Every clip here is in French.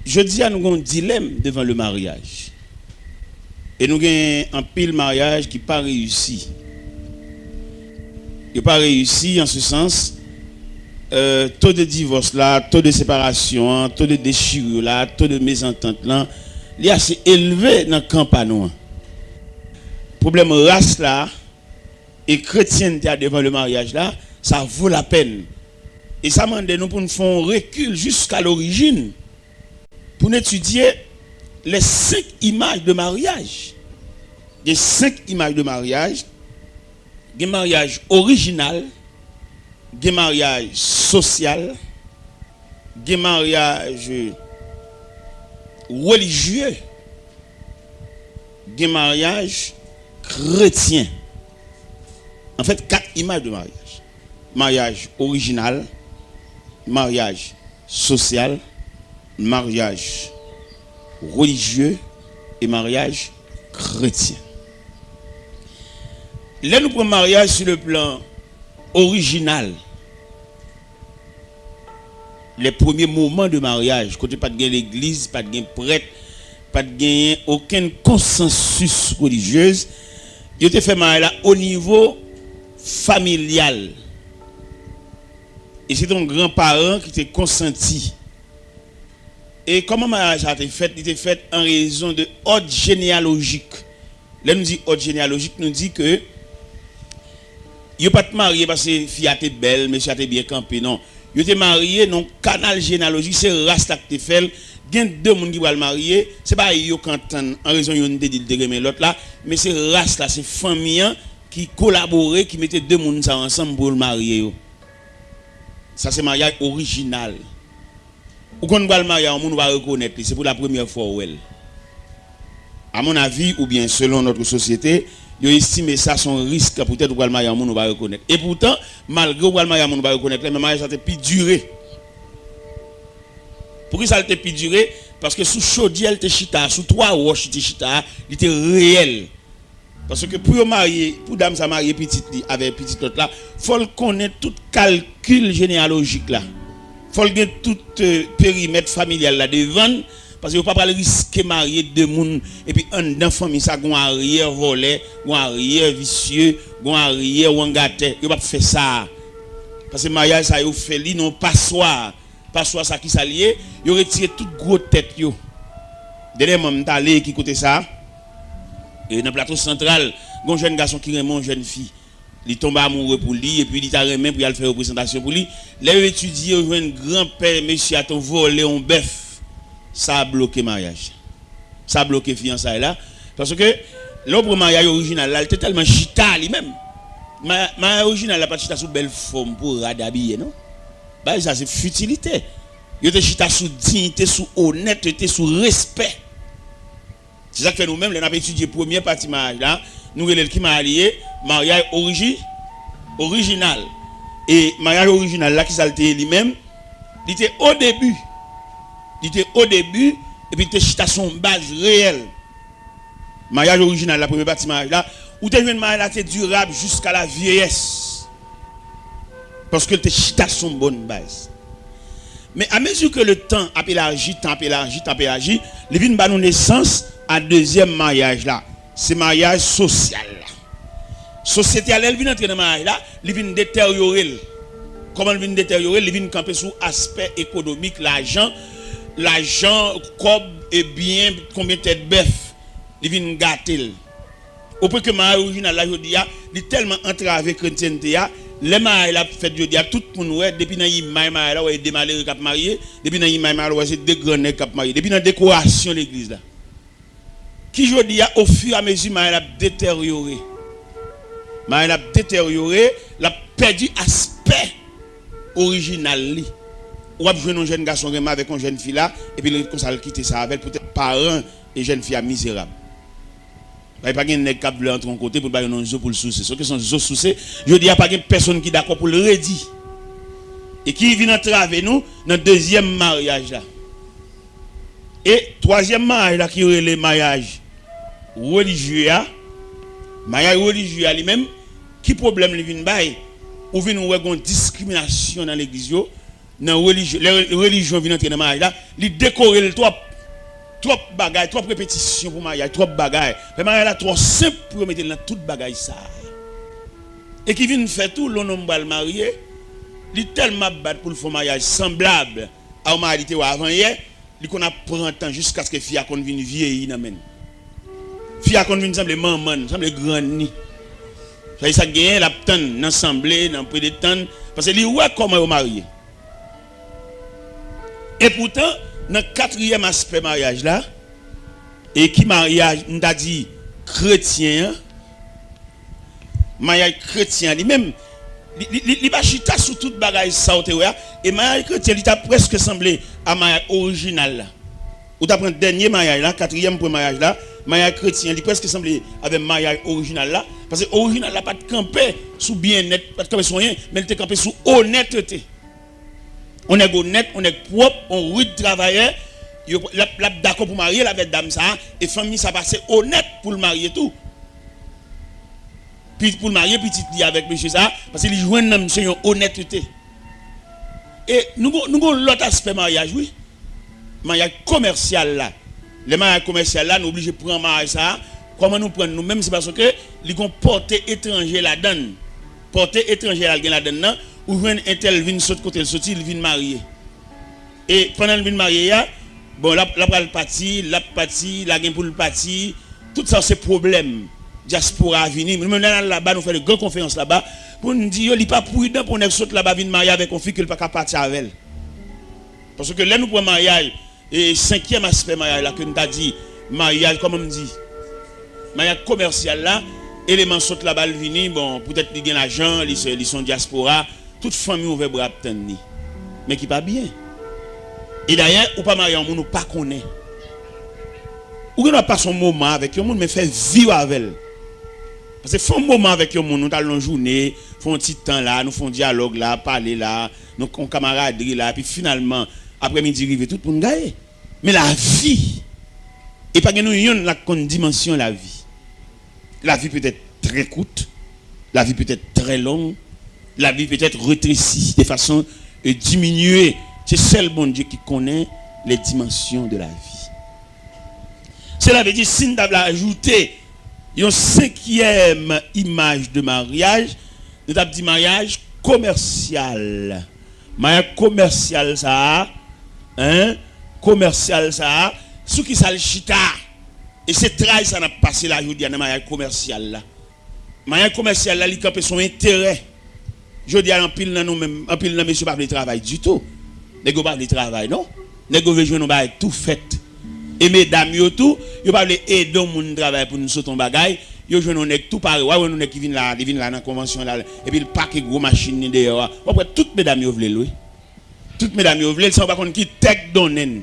je dis à nous avons un dilemme devant le mariage. Et nous avons un pile mariage qui n'a pas réussi. Il n'a pas réussi en ce sens. Taux de divorce là, taux de séparation, taux de déchirure là, taux de mésentente là, il est assez élevé dans le campagne. Problème race là et chrétienté devant le mariage là, ça vaut la peine. Et ça demande nous pour nous faire un recul jusqu'à l'origine pour étudier les 5 images de mariage. Les 5 images de mariage, des mariages original, des mariages social, des mariages religieux, des mariages chrétiens. En fait, 4 images de mariage. Mariage original, mariage social, mariage religieux et mariage chrétien. Là, nous prenons mariage sur le plan original. Les premiers moments de mariage, quand pas de l'église, pas de prêtre, pas de aucun consensus religieux, il a fait mariage au niveau familial. Et c'est ton grand-parent qui t'a consenti. Et comment le mariage a été fait? Il était fait en raison de ordre généalogique. Là, nous dit ordre généalogique, nous dit que il n'est pas marié parce que fille était belle, monsieur était bien campé. Non. Il était marié dans le canal généalogique, c'est race qui est fait. Il y a 2 personnes qui vont le marier. Ce n'est pas eux qui en raison de l'autre là, mais c'est race là, c'est famille qui collaborait, qui mettait 2 personnes ensemble pour le marier. Ça, c'est mariage original. Ou quand on va le marier, on va reconnaître, c'est pour la première fois. À mon avis, ou bien selon notre société, ils estiment ça son risque pour peut-être le mariage, on va reconnaître. Et pourtant, malgré le mariage, on va reconnaître, le mariage a plus duré. Pourquoi ça a été plus duré? Parce que sous chaudière, il était chita, sous 3 roches, il était chita, il était réel. Parce que pour marier, pour dame ça marier petite avec petite autre là, faut connaître tout calcul généalogique là. Faut connaître tout périmètre familial là devant parce que vous pas pas risquer marier 2 personnes et puis un dans famille ça gon arrière volé, gon arrière vicieux, gon arrière wangaté, vous pas faire ça. Parce que mariage ça yo fait li non passoire ça qui s'allié, yo retire toute gros tête yo. Dernièrement m't'allé qui côté ça. Et dans le plateau central, un jeune garçon qui aime une jeune fille. Il tombe amoureux pour lui et puis il t'a remis pour aller faire une présentation pour lui. Là, il étudie, il un grand-père, monsieur, a ton volé un bœuf. Ça a bloqué le mariage. Ça a bloqué la fiançailles là. Parce que l'autre mariage original, là, il était tellement chita lui-même. Mariage original, il n'a pas chita sous belle forme pour radhabiller, non? Bah, ça, c'est futilité. Il était chita sous dignité, sous honnêteté, sous respect. C'est ça que nous-mêmes, nous avons étudié la première partie de mariage là. Nous avons qui marié, mariage original. Et mariage original là, qui s'alté lui-même, il était au début. Il était au début, et puis il était son base réelle. Mariage original, la première partie de mariage là, où tu as une mariage là, durable jusqu'à la vieillesse. Parce que tu as son bonne base. Mais à mesure que le temps a élargi, il vient de nous naissance à deuxième mariage là. C'est mariage social là. Société elle vient entrer dans le mariage là, il vient détériorer. Comment il vient détériorer? Il vient camper sous aspect économique, l'argent, cob et bien combien de têtes bœuf, il vient gâter. Au point que le mariage original là, il est tellement entravé chrétienté. Les mariages là fait de dire tout pour nous depuis dans y mariage là ouais des malheureux qui marié depuis dans y mariage là c'est des grands qui marié depuis dans décoration l'église là qui je dis au fur et à mesure mariage a détérioré l'a perdu aspect original li ou a jouer un jeune garçon avec une jeune fille là et puis il ça quitter ça avec peut-être parents et jeune fille misérable. Il n'y a pas de nègre qui entre en côté pour un zo pour le souci. Ce que sont zo souci, je dis il n'y a pas de personne qui est d'accord pour le redire. Et qui vient entraver nous dans le deuxième mariage là. Et troisième mariage là qui est le mariage religieux. Mariage religieux lui-même, qui problème lui vient bail ou vient une discrimination dans l'église dans religion, les religions viennent entrer dans mariage là, ils décorent le trop bagaille, trop répétition pour mariage, trop bagaille. Le mariage là trop simple pour mettre dans toute bagaille ça. Et qui vient faire tout l'on va le marier, il tellement battre pour le faire mariage semblable à un mariage ou avant hier, il qu'on a prend temps jusqu'à ce que fille qu'on vienne vieillir nan men. Fille qu'on vienne semble maman, semble grand ni. Ça gagne la tante dans assemblée, dans peu de temps parce que il ouais comment marier. Et pourtant dans le quatrième aspect mariage là, et qui mariage, on a dit chrétien, mariage chrétien lui-même, il va chita sur toute bagaille ça et mariage chrétien il t'a presque semblé à mariage original là. Ou t'as pris dernier mariage là, quatrième pour mariage là, mariage chrétien il presque semblé avec mariage original là, parce que original là pas de camper sous bien-être, pas de camper sur rien, mais il te camper sous honnêteté. On est honnête, on est propre, on rude travailleur, la d'accord pour marier la dame ça et famille ça passe honnête pour le marier tout. Puis pour le marier petit dit avec monsieur ça parce qu'il joue un monsieur une honnêteté. Et nous avons l'autre aspect mariage oui. Mariage commercial là. Le mariage commercial là nous obligé prendre mariage ça. Comment nous prendre nous même c'est parce que ils ont porté étranger la donne. Porté étranger la donne ou un tel vient sauter côté sorti il vient marier. Et pendant le vient marier bon la pral parti, la gain pour le parti, tout ça c'est problème. Diaspora venir nous là-bas nous faire de grandes conférences là-bas pour nous dire il pas prudent pour nous sauter là-bas venir marier avec une fille qu'il pas capable partir avec elle. Parce que là nous pour mariage et cinquième aspect mariage là que nous t'a dit mariage comme on dit mariage commercial là élément saute là-bas venir bon peut-être il gagne l'argent ils sont diaspora toute famille ouvert bras tenir mais qui pas bien. Et d'ailleurs ou pas marier un monde ou pas connaît. Ou n'a pas son moment avec un monde mais fait vivre avec elle. Parce que font un moment avec un monde nous allons une journée, font un petit temps là, nous font dialogue là, parler là, nous camaraderie là puis finalement après-midi arrive tout pour nous gagner. Mais la vie et pas que nous yon la dimension la vie. La vie peut être très courte, la vie peut être très longue, la vie peut être rétrécie de façon diminuée. C'est seul bon Dieu qui connaît les dimensions de la vie. Cela veut dire si nous avons ajouté une cinquième image de mariage, nous avons dit mariage commercial. Mariage commercial ça, hein? Commercial ça, ce qui ça le chita. Et c'est très ça n'a passé la journée dans mariage commercial là. Mariage commercial là, il campe son intérêt. Je dis à en pile dans nous même, en pile dans monsieur pas de travail du tout. Nego pas de travail non. Nego veut jouer nous ba tout fait. Et mesdames yo tout, yo pas aider moun travail pour nous sauter en bagaille, yo joue nous nek tout pareil. Ouais nous nek qui viennent là dans convention là et puis le paquet gros machine dehors. Après toutes mesdames yo vle oui. Toutes mesdames yo vle, ça pas kon qui tek donnen.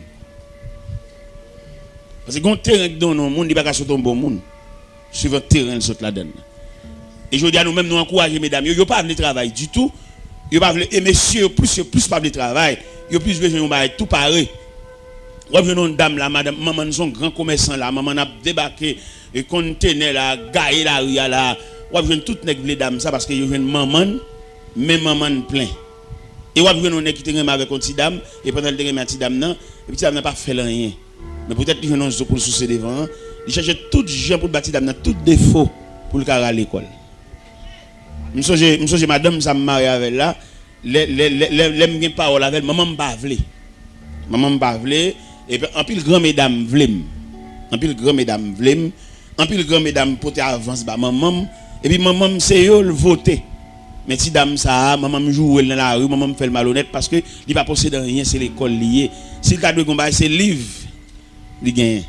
Parce que gon terrain donnon monde il pas sauter un bon monde. Suivant terrain saute la donne. Et je dis à nous même nous encourager mesdames yo pas venir travail du tout. Yo pas et messieurs plus pas venir travail. Yo plus besoin de tout pareil. Revenons une dame là, madame, maman son grand commerçant là, maman a débarqué et conteneur là, gaillé la rue là. Revenons toutes les dames ça parce que yo une maman, mais maman plein. Et revenons on est qui te avec une petite dame et pendant le dernier petite dame non, et petite dame n'a pas fait rien. Mais peut-être qu'il vient pour le soucier devant, il cherche tout gens pour bâtir dame tout défaut pour le carrer à l'école. M'songe madame ça me marie avec là, les parole avec maman m'bavle. Maman m'bavle. Et puis en pile grand mesdames vlem. En pile grand mesdames vlem. En pile grand mesdames porter avance ba maman et puis maman c'est yo le voter. Mais si dame ça maman me joue dans la rue, maman me fait le malhonnête parce que il pas posséder rien, c'est l'école lié. Si ta de combat c'est livre li gagne.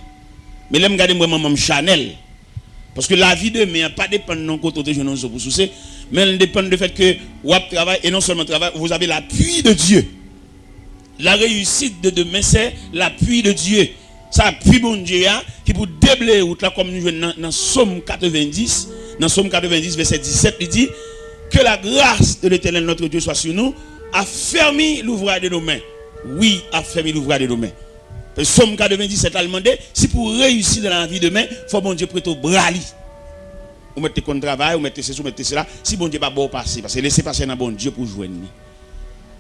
Mais là me garder moi maman Chanel. Parce que la vie de demain pas dépend de non côté jeune pour soucier, mais elle dépend du fait que vous travaillez et non seulement travail, vous avez l'appui de Dieu. La réussite de demain, c'est l'appui de Dieu. Ça appuie bon Dieu qui pour déblayer route là comme nous jouons dans Somme 90, dans Somme 90 verset 17, il dit que la grâce de l'Éternel notre Dieu soit sur nous, a fermé l'ouvrage de nos mains. Oui, a fermé l'ouvrage de nos mains. Somme 97 a demandé si pour réussir dans la vie de demain, il faut bon Dieu prêter au bras. Vous mettez contre travail, vous mettez ceci, vous mettez cela. Si bon Dieu pas bon passer parce que laissez passer dans bon Dieu pour joindre.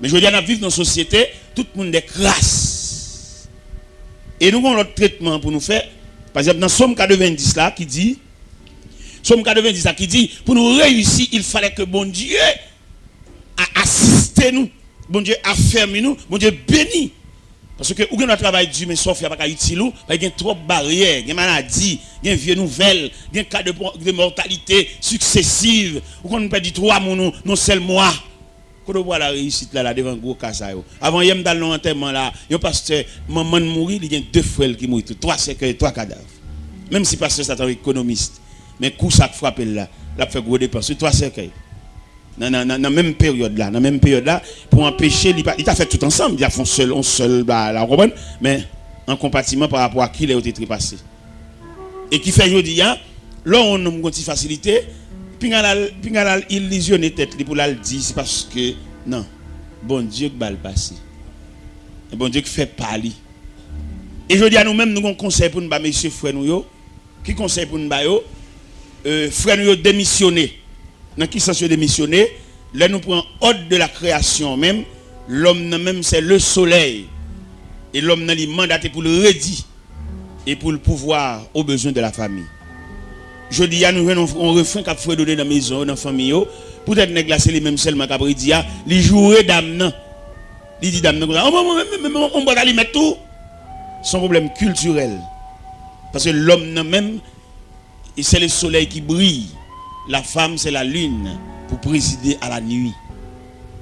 Mais je dis, on vivre dans une société, tout le monde est crasse. Et nous avons notre traitement pour nous faire. Par exemple, dans Somme 90 là, qui dit, Somme 90 là, qui dit, pour nous réussir, il fallait que bon Dieu assiste nous, bon Dieu affermi nous, bon Dieu bénit. Parce que ou notre travail dur, mais sauf qu'il n'y a pas utile, il y a trop de barrières, il y a maladies, il y a vieille nouvelle, il y a cas de mortalité successive, ou qu'on perd 3 mois, non seul mois. Quand on voit la réussite là, devant un gros cas, avant hier dans l'enterrement là, il pasteur maman mourir, il y a 2 frères qui mourent, 3 cercueils, 3 cadavres. Même si pasteur c'est un économiste, mais coup ça frappe là, l'a fait gros dépenses, 3 cercueils. Dans la même période là, pour empêcher, il t'a fait tout ensemble, il a fait on seul la comprendre, mais en compartiment par rapport à qui il a été trépassé. Et qui fait aujourd'hui, là on a une facilité, puis il a illusionné tête pour la dire, c'est parce que non, bon Dieu qui va le passer. Bon Dieu qui fait parler. Et je dis à nous-mêmes, nous avons un conseil pour nous, messieurs frères nous, qui conseille pour nous, frères nous démissionner. Dans qui sens démissionner, là nous prenons ordre de la création même, l'homme même c'est le soleil. Et l'homme est mandaté pour le redire et pour le pouvoir aux besoins de la famille. Je dis à nous on refrain qu'a fait donner dans la maison, dans la famille, peut-être néglacer les mêmes seulement qu'a dit, les jouer d'âme. Il dit d'âme, on va aller mettre tout. Son problème culturel. Parce que l'homme même, c'est le soleil qui brille. La femme, c'est la lune pour présider à la nuit.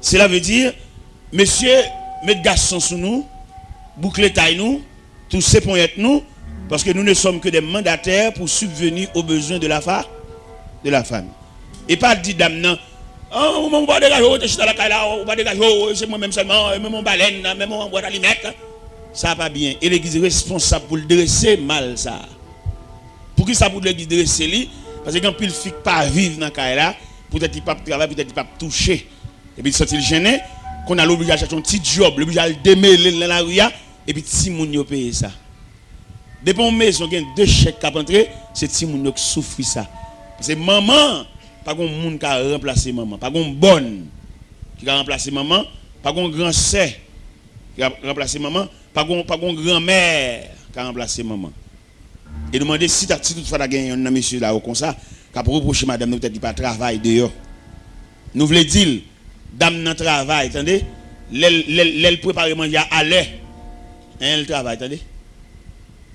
Cela veut dire, messieurs, mettez garçons sous nous, bouclez taille nous, tous ces points nous, parce que nous ne sommes que des mandataires pour subvenir aux besoins de la femme. Et pas dire dame non, oh, on va dégager, on va dégager, c'est moi-même seulement, même mon baleine, même mon boîte à limette. Ça va pas bien. Et l'église est responsable pour le dresser mal ça. Pour qui ça pour l'église dresser lui? Parce que quand il ne fait pas vivre dans ce là, peut-être il ne peut pas travailler, peut-être il ne peut pas toucher. Et puis il s'est gêné, qu'on a l'obligation de chercher un petit job, l'obligation de démêler dans la rue, et puis si moun yo paye ça. Depuis une maison, il y a 2 chèques qui rentrent, c'est si moun yo qui souffre ça. Parce que maman, pas un monde qui a remplacé maman, pas une bonne qui a remplacé maman, pas un grand sœur qui a remplacé maman, pas une grand-mère qui a remplacé maman. Et demander si toutefois tu as gagné un monsieur là comme ça, qui a reproché madame, nous peut-être pas travail dehors. Nous voulons dire, dame dans travail, attendez, l'elle prépare manger à l'air. Elle travaille, attendez.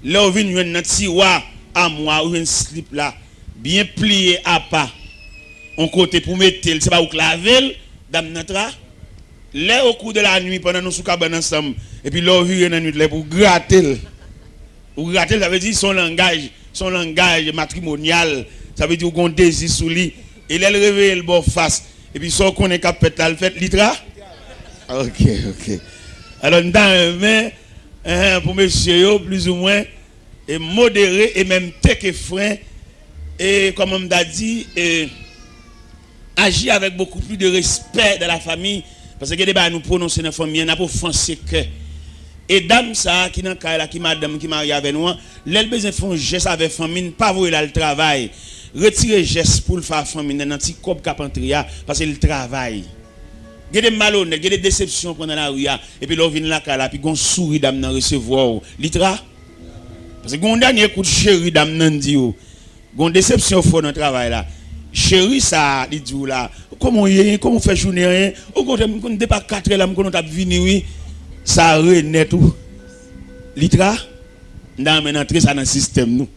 Là, on vient un tiroir à moi ou un slip là, bien plié à pas. On côté pour mettre, c'est pas où claver, dame dans travail. Là, au cours de la nuit, pendant nous sous cabane ensemble, et puis là, on vient dans la nuit pour gratter. Ou gratter, ça veut dire son langage matrimonial, ça veut dire qu'on désire sous lui. Et là, elle réveille le bon face. Et puis, son qu'on est capable de faire, litra. Ok. Alors, dans pour monsieur, plus ou moins, et modéré, et même tech et frein, et comme on m'a dit, agir avec beaucoup plus de respect dans la famille, parce que les débats nous prononcer dans la famille, on a pour offenser que. Et dame ça qui dans cas qui madame qui marie avec nous, l'elle besoin font geste avec famille, pas voir là le travail. Retirer geste pour le faire famille dans petit cop capantria parce que le travail. Il y a des malhonnêtes, il y a des déceptions pendant la rue et puis là vient là là puis gon souris dame dans recevoir litra. Parce que gon dernier coup de chéri dame nan dit yo. Gon déception fort dans travail là. Chéri ça dit là, comment fait journée rien, au côté on dépasse 4 là on t'a venir oui. Ça renaît tout. Litra, dans entrer ça dans le système nous.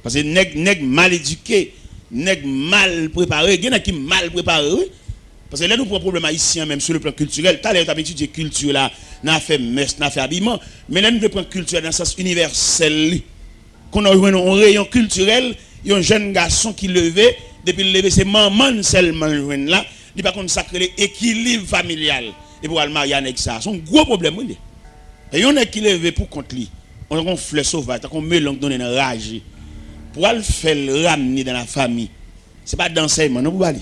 Parce que nèg mal éduqué, nèg mal préparé, il y en a qui mal préparé. Parce que là nous prenons problème haïtien même sur le plan culturel. Tu as étudié culture là, n'a fait messe, n'a fait habillement, mais là nous devons prendre culture dans le sens universel. Qu'on a un rayon culturel, il y a un jeune garçon qui levé, depuis le lever c'est maman seulement là, il pas comme sacré l'équilibre familial. Et pour le marier avec ça, c'est un gros problème. Et il y en a qui levé pour contre lui. On a un fleur sauvage, on mélange donner une rage. Pour le faire ramener dans la famille, ce n'est pas d'enseignement, non, pour aller.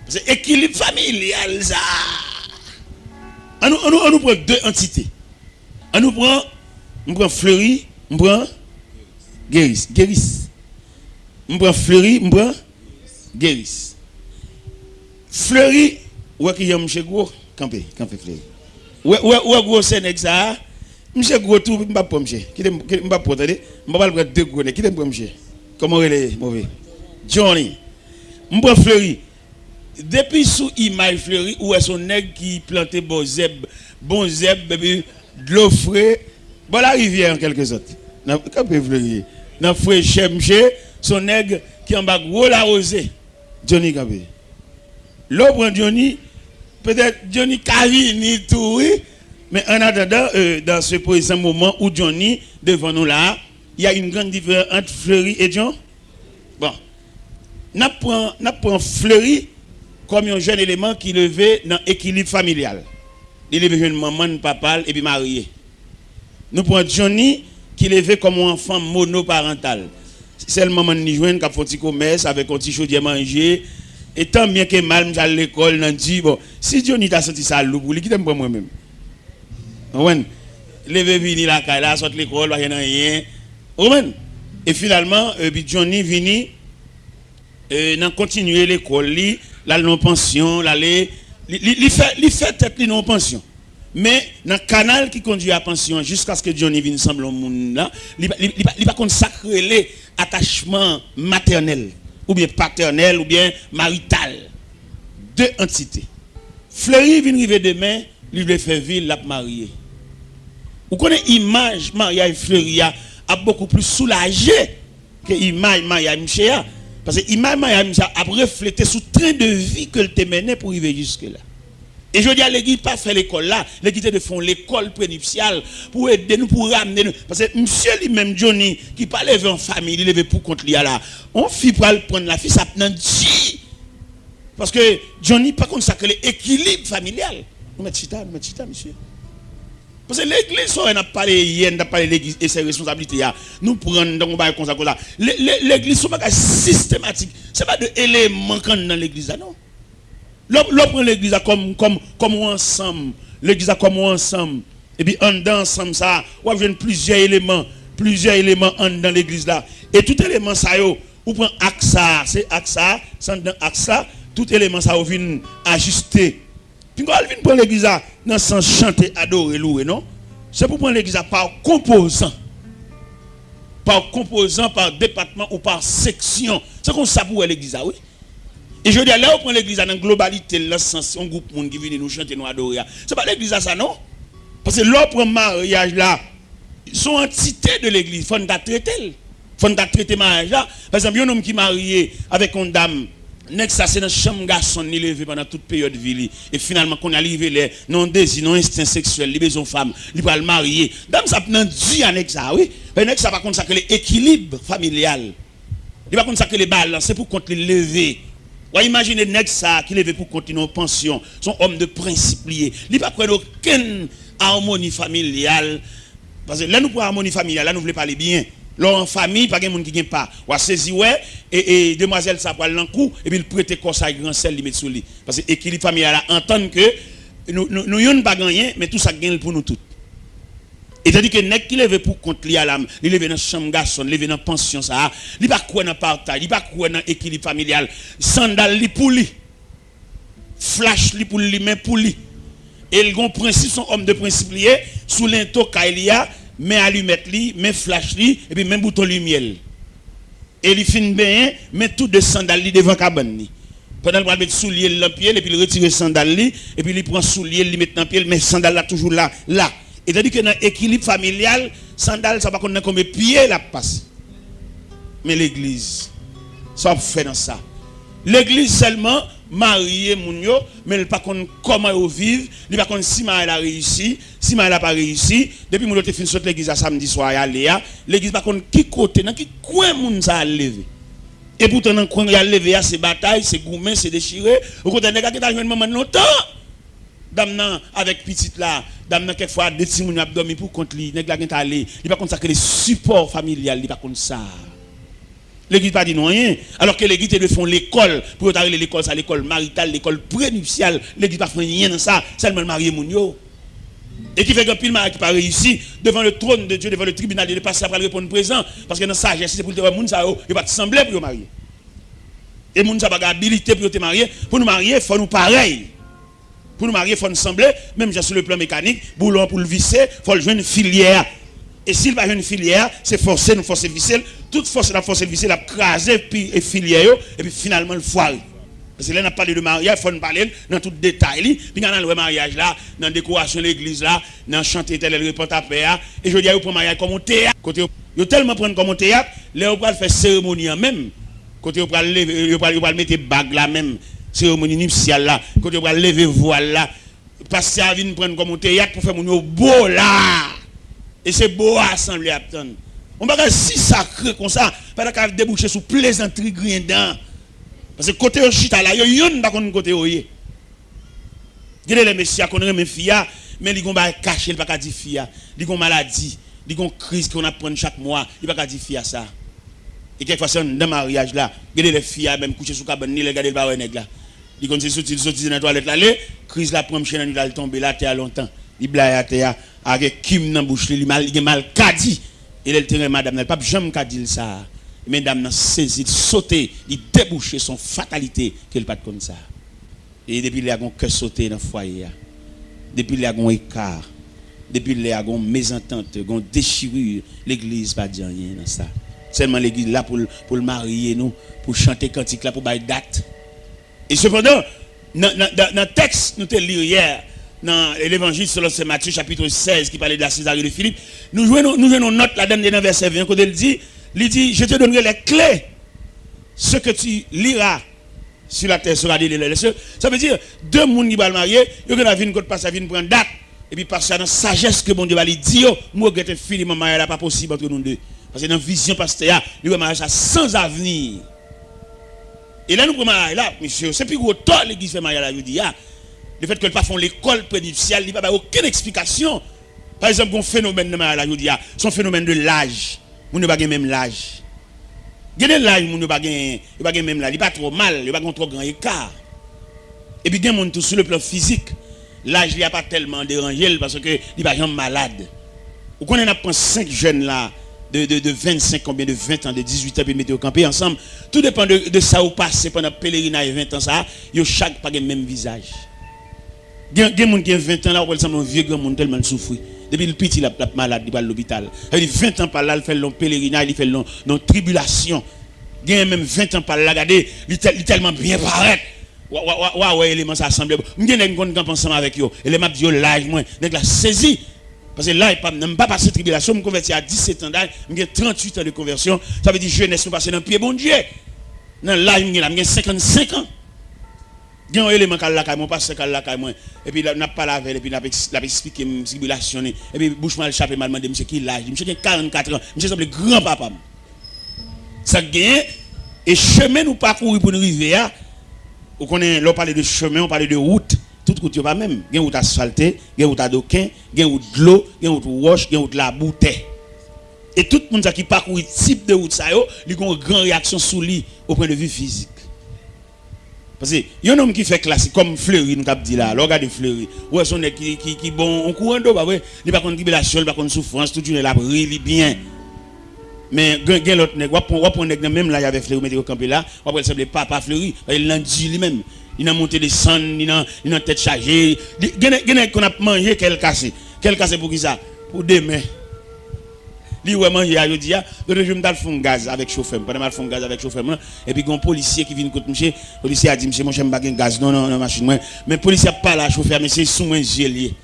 C'est équilibre familial, ça. On nous prend 2 entités. On nous prend Fleury, on prend Guéris. On prend Fleury, on prend Guéris. Fleury, ou qui y a M. Gros. Campé Fleury. Ouais gros Sénègue ça. Monsieur gros tout m'pa pour monsieur. Qui m'pa pour attendez, m'pa pas le deux gros qui t'aime pour monsieur. Comment il est mauvais. Johnny. M'pa Fleury. Depuis sous image Fleury où est son nègre qui plantait bon zeb de l'eau frais. Bon la rivière en quelque sorte. Dans Campé Fleury. Dans frère Chemche, son nègre qui en bas gros la rosée. Johnny Campé. L'eau prend Johnny, peut-être Johnny Cavini tout, oui. Mais en attendant, dans ce présent moment où Johnny, devant nous là, il y a une grande différence entre Fleury et John. Bon, nous prenons Fleury comme un jeune élément qui levait dans l'équilibre familial. Il levait une maman, papa et puis marié. Nous prenons Johnny qui levait comme un enfant monoparental. C'est le maman qui joue, qui a fait un petit commerce avec un petit chaudier manger. Et tant bien que mal, je à l'école, je dis, bon, si Johnny t'a senti ça, il qui t'aime pas moi-même. Ouais. Levé vini la caille, là, sort l'école, il n'y a rien. Ouais. Et finalement, Johnny vini, n'a continué l'école, là, non pension, là, il fait tête non pension. Mais dans le canal qui conduit à pension, jusqu'à ce que Johnny vienne semble au monde là, il va consacrer les attachements maternels. Ou bien paternel, ou bien marital. Deux entités. Fleury vient arriver demain, lui veut faire ville, l'a marié. Vous connaissez l'image mariage Fleury a beaucoup plus soulagé que l'image mariage Mchea. Parce que l'image mariage Mchea a reflété sur le train de vie que te menait pour arriver jusque-là. Et je dis à l'église, pas faire l'école là, l'église de font l'école prénuptiale pour aider nous, pour ramener nous. Parce que monsieur lui-même, Johnny, qui pas levé en famille, il levé pour contre lui là. On fit pour prendre la fille, ça prend dit. Parce que Johnny, pas consacré l'équilibre familial. Nous mettons chita, monsieur. Parce que l'église, on a parlé hier, on a parlé de l'église et ses responsabilités. Nous prenons donc on va comme ça. L'église, c'est pas systématique. C'est pas de éléments dans l'église, non. L'on prend l'église comme ensemble. L'église comme ensemble. Et puis en dedans ensemble ça, on va plusieurs éléments en dans l'église là. Et tout élément ça yo, on prend axa, c'est axa, sans dans axa, tout élément ça vient ajuster. Puis quand on vient prendre l'église là, dans sens chanter, adorer, louer, non? C'est pour prendre l'église par composant. Par composant, par département ou par section. C'est comme ça pour l'église là, oui. Et je dis, là, on prend l'église dans la globalité, là, sens, un groupe de monde qui vient nous chanter, nous adorer. Ce n'est pas l'église à ça, non? Parce que là, pour mariage là, son entité de l'église, il faut nous traiter. Il faut nous traiter mariage là. Par exemple, un homme qui est marié avec une dame, ça c'est dans la chambre garçon, il levé pendant toute période de vie. Et finalement, quand on arrive là, non désir, non instinct sexuel, les besoins femmes, il va le marier. Dame, ça prend Dieu avec ça, oui. Mais ça va consacrer l'équilibre familial. Il va consacrer les balances, c'est pour contre les lever. Ou imaginez nèg ça qui lève pour continuer en pension, son homme de principe lié. Il pas prendre aucune harmonie familiale parce que là nous pour harmonie familiale, là nous voulons parler bien. Là en famille pas de monde qui gagne pas. Ou saisi ouais et demoiselle ça prend l'encou et puis il prête corps ça grand sel li mettre sur lui parce que équilibre familial là entendre que nous yon pas gagner mais tout ça gagne pour nous tous. Et c'est-à-dire que nèg qui lève pour compte li à l'âme, il lève dans chambre garçon, il lève dans pension ça, il pas quoi dans partage, il pas quoi dans équilibre familial, sandal li pour lui. Flash li pour lui mais pour lui. Et le grand principe son homme de principe lié sous l'into kailia, mais allumette li, mais flash li et puis même bouton lumière. Et il fin bien, mais tout de sandal li devant cabane li. Pendant le mettre soulier dans pied et puis il retire sandal li et puis il prend soulier, il met dans pied mais sandal là toujours là. Et c'est-à-dire que dans l'équilibre familial, sandal, ça va pas comme pied la passe. Mais l'église, ça fait dans ça. L'église seulement, marié mounio, mais elle pas comment ils vivent, elle pas si elle a réussi, si elle n'a pas réussi. Depuis mon autre fin saute l'église à samedi soir à Léa, l'église pas qui côté, dans qui coin moun ça a levé. Et pourtant dans coin il a levé c'est bataille, c'est gourmet, c'est déchiré. Au côté nèg qui t'a joué maman longtemps. Dame avec petite là, dame quelquefois des petits moun a dormi pour contre lui, nèg la gen aller, il pas consacrer les supports familial, il pas comme ça. L'église pas dit non rien, alors que l'église de font l'école pour arriver l'école ça l'école maritale, l'école prénuptiale, l'église pas fait rien dans ça, seulement marié moun yo. Et qui fait que pile mariage qui pas réussi devant le trône de Dieu, devant le tribunal de passer après répondre présent parce que dans sagesse c'est pour te voir moun ça il va te sembler pour marier. Et moun ça pas habilité pour te marier, pour nous marier, faut nous pareil. Pour nous marier, il faut nous sembler, même sur le plan mécanique, boulon pour le visser, il faut jouer une filière. Et s'il va jouer une filière, c'est forcer, nous forcer visser. Toute force la force visser, la craser, puis filière, et puis finalement le foire. Parce que là, on a parlé de mariage, il faut nous parler dans tout détail. Puis dans le mariage là, dans la décoration de l'église là, dans chanter tel le répond à paix. Et je dis, vous prenez mariage comme un théâtre. Côté, vous tellement prendre comme un théâtre, là, vous pouvez faire cérémonie en même. Côté, vous pouvez lever, vous pouvez mettre bague là même, cérémonie nuptiale là. Côté, vous pouvez lever voile là. Parce que ça vient prendre comme un théâtre pour faire mon beau là. Et c'est beau à assembler à attendre. On va si sacré comme ça, pas qu'à déboucher sous plaisanterie grindant. Parce que côté au chita là, il y a pas qu'on côté oye. Gade les messieurs qu'on remet fia, mais ils ont pas caché, il pas dire fia. Ils ont maladie, ils ont crise qu'on apprend chaque mois, il pas dire fia ça. Et quelquefois c'est dans mariage là, gade les filles même coucher sous cabane ni les garder pas nèg là. Ils ont sorti dans la toilette là, crise la prend chez il tomber là terre longtemps. Il blaye à terre avec kim dans bouche, il mal kadi. Et le terrain madame n'a pas jamais kadi ça. Mesdames n'a saisi, sauté, il débouché son fatalité qu'elle pas comme ça. Et depuis il y a un cœur sauté dans le foyer. Depuis il y a un écart. Depuis il y a une mésentente, une déchirure, l'église pas dire rien dans ça. Seulement l'église là pour le marier nous, pour chanter cantique là pour bailler date. Et cependant dans le texte nous te lire hier dans l'évangile selon Saint Matthieu chapitre 16 qui parlait de la Césarée de Philippe, nous jouons note là-dedans dans verset 20 quand il dit, je te donnerai les clés. Ce que tu liras sur la terre sera délié les cieux. Ça veut dire, deux personnes qui vont marier, ils vont venir passer, venir prendre date. Et puis passer dans la sagesse que bon Dieu va lui dire, moi je vais finir mon mariage là, pas possible entre nous deux. Parce que dans la vision pasteur, il va mariage sans avenir. Et là nous prenons mariage là, monsieur, c'est plus gros tort l'église fait mariage là, je dis, le fait que ne pas font l'école prénuptiale, il n'y a pas aucune explication. Par exemple, un phénomène de mariage là, je dis, c'est un phénomène de l'âge. Moun ne pas même l'âge. Gade l'âge moun ne pas même l'âge, il pas trop mal, il pas trop grand écart. Et puis gen moun tout sur le plan physique, l'âge il a pas tellement dérangé parce que il pas jamais malade. Ou connait n'a prend 5 jeunes là de 25 combien de 20 ans de 18 ans puis mettre au camper ensemble, tout dépend de ça ou passer pendant pèlerinage 20 ans ça, yo chaque pas le même visage. Gen moun qui a 20 ans là, on semble un vieux grand monde tellement souffrir. Depuis le petit, il a malade, il va à l'hôpital. Il 20 ans par là, il fait long pèlerinage, il fait long tribulation. Il y a même 20 ans par là, regardez, il est tellement bien paraître. Ouais, élément ça assemblé. Je suis un camp ensemble avec eux. Et les maps disent, l'âge, moi, je l'ai saisi. Parce que là, il n'a pas passé tribulation. Je me convertis à 17 ans d'âge, j'ai 38 ans de conversion. Ça veut dire jeunesse, nous passons dans le pied, bon Dieu. Dans l'âge, j'ai 55 ans. Il y a un élément qui est là, mon passe qui est là, et puis n'a pas lavé, et puis n'a expliqué mes tribulations, et puis bouche mal chapé m'a demandé monsieur qui l'âge, monsieur qui a 44 ans, monsieur semble grand papa. Ça gagne et chemin nous parcourir pour nous arriver à on connaît l'on parle de chemin, on parle de route, toute route pas même, il y a route asphaltée, il y a route à doquin, il y a route de l'eau, il y a route roche, il y a route la bouteille. Et tout le monde qui parcourt type de route ça yo, il a une grande réaction sur lui au point de vue physique. Parce que il y a un homme qui fait classique comme Fleury, nous avons dit là, regardez Fleury. Ouais, son qui bon, on courant d'eau, bah ouais, il pas contre tribulation, il pas contre souffrance, tout une là, il bien. Mais il y a l'autre nèg, on prend nèg même là, il y avait Fleury, mettre au campé là, on va s'appeler papa Fleury, il l'a dit lui-même. Il a monté des sangs, il a tête chargée. Il y a qu'on a mangé, quel cassé pour qui ça? Pour demain. Li ouais manger a jodi a je me dal fond gaz avec chauffeur pendant mal fond gaz avec chauffeur et puis un policier qui vient côté monsieur policier a dit monsieur mon j'aime pas gaz non machine moi mais policier pas là chauffeur mais c'est sous moi gelé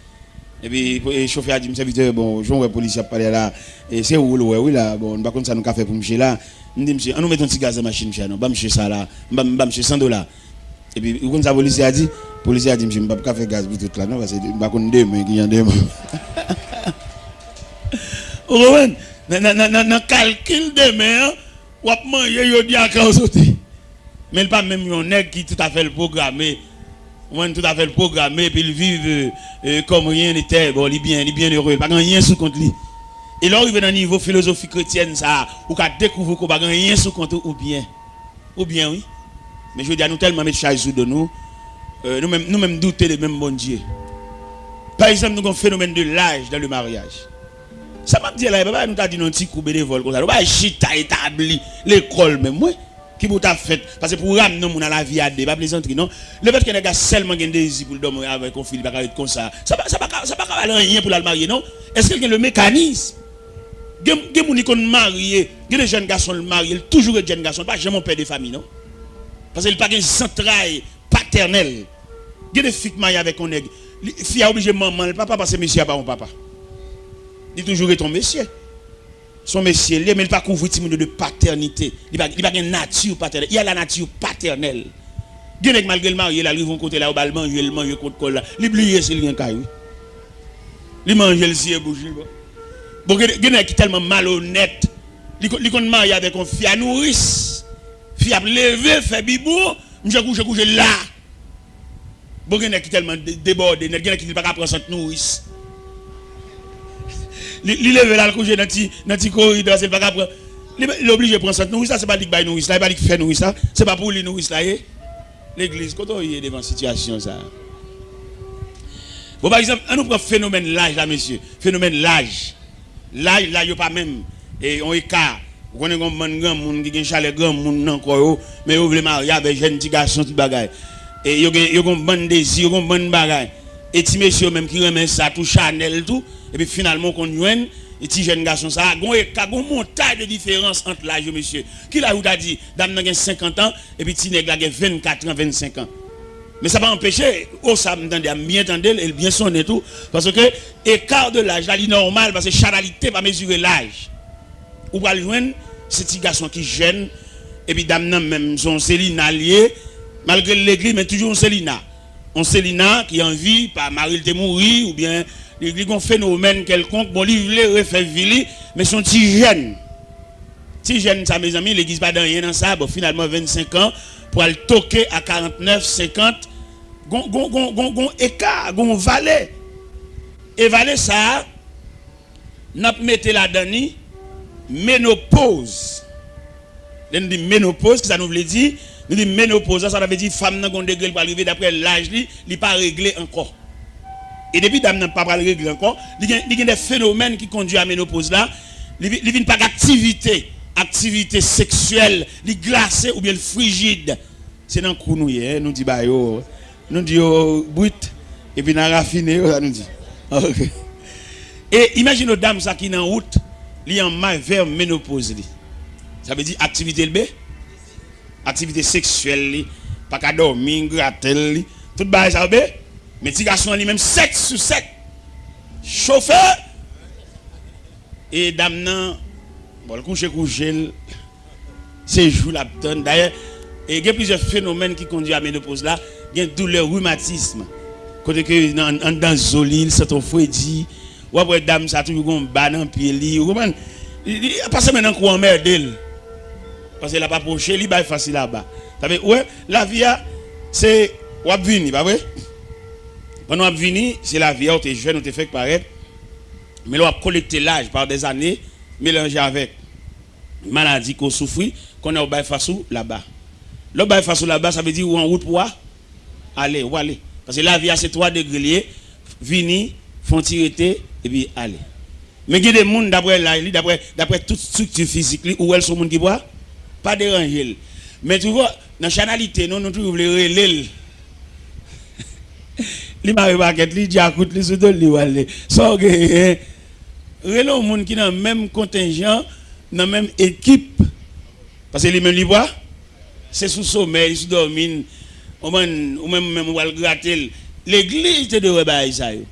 et puis chauffeur a dit monsieur vite bon je vois policier parler là et c'est où oui là bon pas comme ça nous café pour monsieur là me dit monsieur on nous met un petit gaz dans machine monsieur non pas monsieur ça là pas monsieur $100 et puis comme ça policier a dit monsieur pas café gaz pour tout là non parce que pas comme demain qui y a demain dans calcul de mer, ou à manger, il dit à sauter. Mais il pas même un nègre qui tout à fait le programmé. Tout à fait le programmé, puis il vit comme rien n'était. Bon, il est bien heureux. Il pas rien sous compte lui. Et là, il est dans le niveau philosophie chrétienne, ça, ou qu'à découvrir qu'on n'a rien sous compte ou bien. Ou bien, oui. Mais je veux dire, nous tellement mettre charge de nous, nous-mêmes douter de même bon Dieu. Par exemple, nous avons un phénomène de l'âge dans le mariage. Ça m'a dit là, nous t'a dit un petit coup bénévole comme ça. Nous pas chita établi l'école même moi. qui vous t'a fait parce que pour ramener mon à la vie à des pas plaisanterie non le fait que les gars seulement gagne désir pour dormir avec un fil pas comme ça pas rien pour la marier non est-ce qu'il y a le mécanisme gen moun qui marié gen des jeunes garçons le marié toujours des jeunes garçons pas jamais un père de famille non parce qu'il pas gagne centrail paternel gen des filles mariées avec un nègre fille a obligé maman le papa parce que monsieur a pas un papa il toujours est ton monsieur son monsieur, mais il ne pas couvrir de paternité. Il n'y a pas de nature paternelle. Il y a la nature paternelle. Il malgré le mari, il vont côté là, au bal manger, il mange contre là. Il oublie c'est rien caillou. Il mange le ciel bougie. Bon, il y a qui tellement malhonnête. Il compte marier avec une fille à nourrice. Fille à lever, fait bibou, je couche là. Bon, il y a qui tellement débordé, il y a qui ne pas prendre cette nourrice. Il lève là le coucher dans petit corridor c'est pas capable il obligé prendre cette nourrice ça c'est pas dit bail nourrice là pas dit faire nourrice ça c'est pas pour les nourrice là l'église quand on est devant situation ça bon par exemple on nous prend phénomène l'âge là monsieur phénomène l'âge là yo pas même et on écart on connaît grand monde qui gen chalet grand monde encore mais yo veut marier avec jeune petit garçon tout bagaille et yo gon bon désir yo gon bon bagaille et ti monsieur même qui remet ça tout Chanel tout et puis finalement qu'on joine et ti jeune garçon ça gon montagne de différence entre l'âge monsieur qui là ou t'a dit dame n'a 50 ans et puis ti nèg la 24 ans 25 ans mais ça va empêcher ça m'entendez bien entendre et bien sonner tout parce que écart de l'âge là il normal parce que charalité pas mesurer l'âge ou va joindre ce petit garçon qui jeune et puis dame même son Célina lié malgré l'église mais toujours Célina on Célina qui en vie par Marie te mourir ou bien il y a un phénomène quelconque bon il voulait refaire vili mais son petit jeune ça mes amis l'église pas dans rien dans ça bon finalement 25 ans pour aller toquer à 49 50 gon écart gon valet et valet ça n'a mettre la dani ménopause on dit ménopause ça nous veut dire nous dit ménopause ça veut dire femme n'a gon degré pour arriver d'après l'âge li pas réglé encore et depuis dame n'a pas réglé encore il y a des phénomènes qui conduisent à ménopause là il vient pas d'activité sexuelle li glacé ou bien frigide c'est dans cou nous dit bah yo nous dit brut et puis n'a raffiné ça nous dit OK et imagine aux dames ça qui dans route li en mal vers ménopause li ça veut dire activité le activité sexuelle pas qu'à dormir gratter tout bail ça be mais petit garçon lui même 7 sur 7 chauffeur et dame nan bon le coucher c'est jour la donne d'ailleurs et il y a plusieurs phénomènes qui conduisent à la ménopause là il y a douleur rhumatisme côté que dans zolil c'est ton fouedi ou après dame ça toujours gon ba dans pied li vous comprenez il passe maintenant quoi merde parce qu'il a pas poché li ba facile là-bas ça veut ouais la vie c'est ou venir pas vrai pendant on venir c'est la vie on t'es jeune on t'es fait paraître mais on a collecté l'âge par des années mélangé avec maladie qu'on souffre qu'on a au bail face là-bas le bail face là-bas ça veut dire ou en route pour aller ou aller parce que la vie c'est 3 degrés venir font tirer et puis aller mais il y a des monde d'après toute structure physique où elles sont monde qui boit pas déranger mais tu vois dans chanalité non toujours les relais li m'a remarqué li diacoute li sous li walé so relais monde qui dans même contingent dans même équipe parce que les mêmes li boit c'est sous sommeil sous dormir ou même on va le gratter l'église te de bail ça yo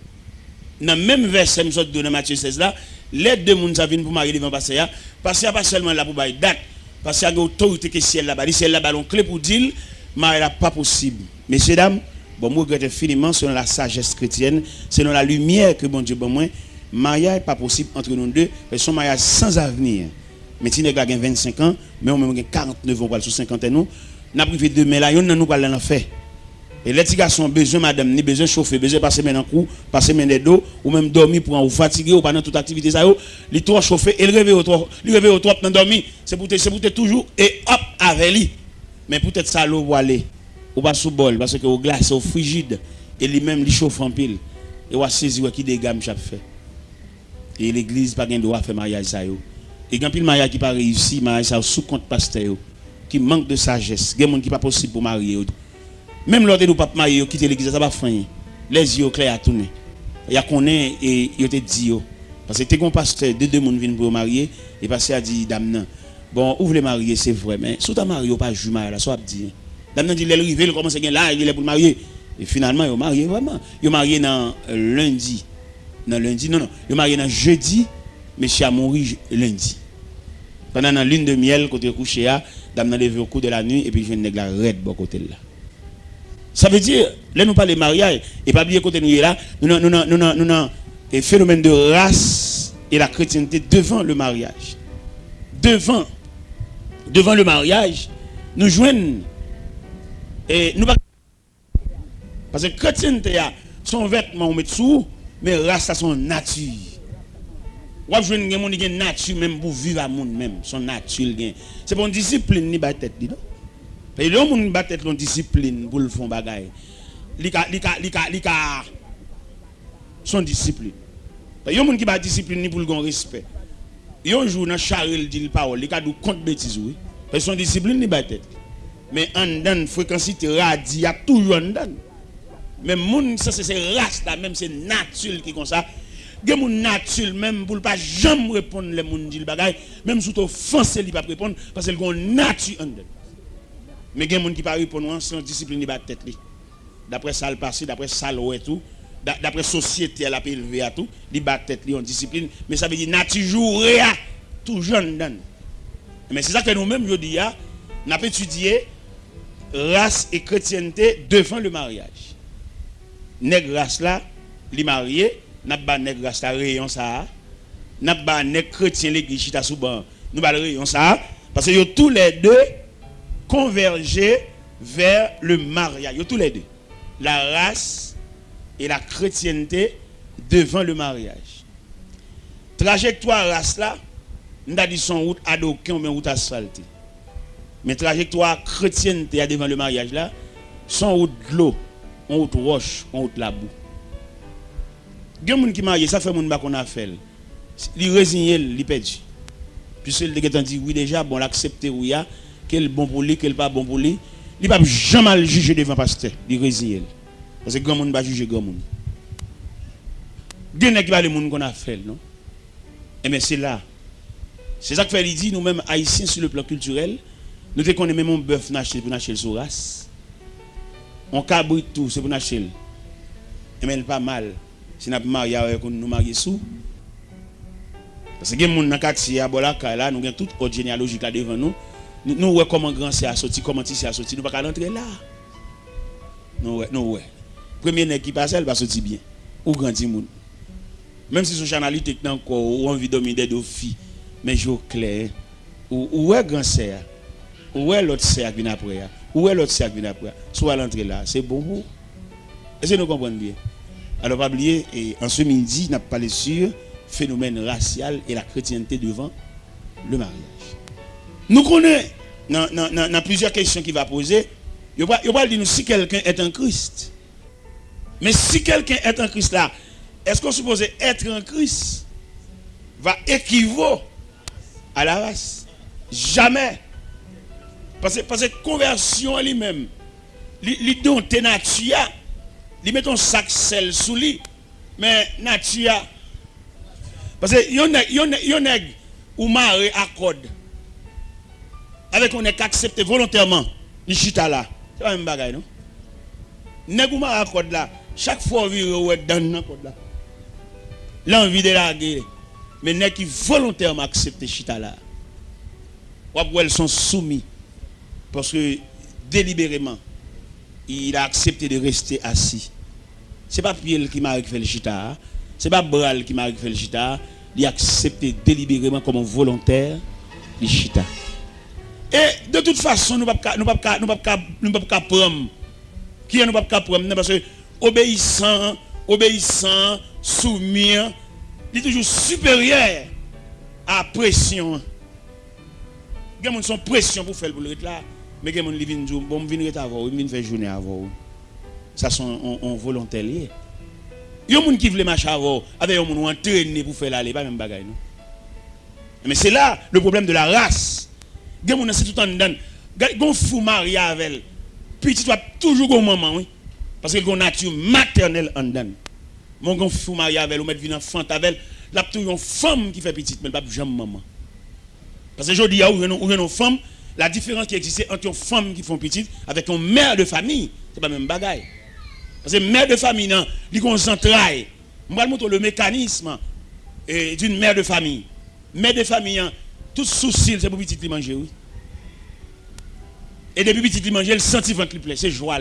dans même verset me sorte de Matthieu 16 là les deux monde ça viennent pour marier devant passer parce qu'il pas seulement là pour bail date parce qu'il y a une autorité qui ciel là-bas le ciel là-bas on clé pour dire mariage là pas possible messieurs dames bon moi regrette infiniment selon la sagesse chrétienne selon la lumière que bon Dieu bon moi mariage pas possible entre nous deux parce son mariage sans avenir mais si nèg a 25 ans mais on même 49 ans pour sur 50 ans nous n'a privé de mais là on nous pas l'en faire et les petits garçons besoin madame ni besoin chauffer besoin passer maintenant coup passer maintenant dos ou même dormir pour en fatiguer ou pendant toute activité ça yo li trop chauffer et le réveil au trop dans dormir c'est pour toujours et hop avec lui mais peut-être ça l'eau pour aller ou pas sous bol parce que au glace au frigide et lui même li chauffe en pile et on saisir qui dégâts m'chap fait et l'église pas gain droit faire mariage ça yo et grand pile mariage qui pas réussi mariage ça sous compte pasteur yo qui manque de sagesse, il y a des gens qui pas possible pour marier. Même lorsque nous pas marier, quitter l'église, ça va faire. Les yeux clairs à tourner. Il y a qu'on est et il te dit parce que t'es un pasteur deux personnes viennent pour marier et pasteur a dit dame non. Bon, ouvre les marier, c'est vrai mais si tu marié pas jumeau là, soit dit. Dame non dit les rivé, il commence à gagner là, il est pour marier et finalement il marié vraiment. Il marié dans lundi. Non, il marié dans jeudi, monsieur a mouru lundi. Pendant la lune de miel côté couché à dame n'a levé au cours de la nuit et puis je nèg la red bon côté là. Ça veut dire, là nous parlons de mariage, et pas oublier côté nous là, nous avons un phénomène de race et la chrétienté devant le mariage. Devant le mariage, nous joignons, et nous pas. Parce que chrétienté, son vêtement, on met sous, mais race, ça son nature. Ou joindre des gens qui ont une nature même pour vivre à monde même, son nature. C'est pour une discipline, ni ba tête, non? Et les gens qui ont une discipline pour le faire bagaille. Lika son discipline. Il y a des gens qui ont une discipline pour le respect. Il y a un jour dans Charles dit parole, il a du compte bêtise oui. Parce que son discipline ni ba tête. Mais en dan fréquence radie, il y a toujours en dan. Mais moun ça c'est race là même c'est nature qui comme ça. Gen moun nature même pour pas jamais répondre les moun dit le bagaille, même sous offenser il pas répondre parce que gon nature en dan. Mais il y a des gens qui ne répondent pas sans discipline de la tête. D'après ça, le passé, d'après ça, le tout, d'après la société, elle a élevé à tout, ils battent tête en discipline. Mais ça veut dire nature tout jeune. Mais c'est ça que nous-mêmes, je dis, nous avons étudié race et chrétienté devant le mariage. Nèg race là, les mariés, nous avons nèg race là, rayon ça. Nous avons nèg chrétien l'église chita souban. Nous avons rayon ça. Parce que tous les deux converger vers le mariage. Tous les deux. La race et la chrétienté devant le mariage. Trajectoire race là, nous avons dit son route adoquée ou bien route asphaltée. Mais trajectoire chrétienté devant le mariage là, son route de l'eau, on route roche, on route la boue. Il y a des gens qui marient, ça fait mon bas qu'on a fait. Il résigné, il perdu. Puisque le gars dit oui déjà, bon l'accepter oui ya. Quel bon pour lui, quel pas bon pour lui. Il ne va jamais juger devant le pasteur. Il résigne. Parce que grand monde va juger grand monde. Bien qui va le monde qu'on a fait, non? Et mais c'est là. C'est ça que fait il dit, nous-mêmes haïtiens sur le plan culturel, nous te connaissons même un bœuf naché pour nacher sur race. On cabrit tout, c'est pour nacher. Et mais pas mal. Si nous avons marié avec nous mariés sous. Parce que les gens dans le quartier, là, nous avons toute autre généalogie là devant nous. Nous voyons comment grand c'est sorti, comment petit c'est sorti, nous ne pouvons pas rentrer là. Nous voyons. Premier nèg qui passe, elle va sortir bien. Ou grandi moun. Même si son chanalité est encore, ou envie de dominer des filles, mais je clair. Ou est grand c'est, ou est l'autre c'est qui vient après, ou est l'autre c'est qui vient après. Soit l'entrée là, c'est bon pour. Est-ce que nous comprenons bien? Alors, pas oublier, et en ce midi, nous avons parlé sur le phénomène racial et la chrétienté devant le mariage. Nous connaissons dans plusieurs questions qu'il va poser. Il va dire si quelqu'un est en Christ. Mais si quelqu'un est en Christ là, est-ce qu'on suppose être en Christ va équivaut à la race? Jamais. Parce que conversion lui-même, il donne tes nature, il met ton sac sel sous lui, mais nature. Parce que yon nèg ou maré accord. Avec on est accepté volontairement, ni chita là. C'est pas même bagaille non? Nèg ou maré accord là, chaque fois vire ou dans code là. L'envie de la guerre. Mais nèg qui volontairement accepté chita là. Ou elles sont soumis parce que délibérément il a accepté de rester assis. C'est pas Pierre qui m'a fait le chita, c'est pas Bral qui m'a fait le chita, il a accepté délibérément comme un volontaire le chita. Et de toute façon nous pas prendre qui nous pas prendre parce que obéissant, soumis, il est toujours supérieur à pression. Il y a son pression pour faire le là, mais il y a des gens qui bon venir avant, ils viennent faire journée avant. Ça sont on volontaire lié. Il y a des gens qui veulent marcher avant, avec des gens qui entraîné pour faire l'aller, pas même bagaille non. Mais c'est là le problème de la race. Il y a des gens qui tout en dedans. gon fou marié avec elle. Petit doit toujours gon maman oui. Parce que gon nature maternelle en dedans. Mon gon fou marié avec elle ou mettre vin enfant avec elle, là toujours une femme qui fait petite mais pas jamais maman. Parce que aujourd'hui où une femme, la différence qui existe entre une femme qui font petite avec une mère de famille, c'est pas même bagaille. Parce que mère de famille non, il concentraille. On va montrer le mécanisme d'une mère de famille. Mère de famille, tout souci, c'est pour petit qui manger, oui. Et depuis petit qui manger, le sentiment qui plaît, c'est joie.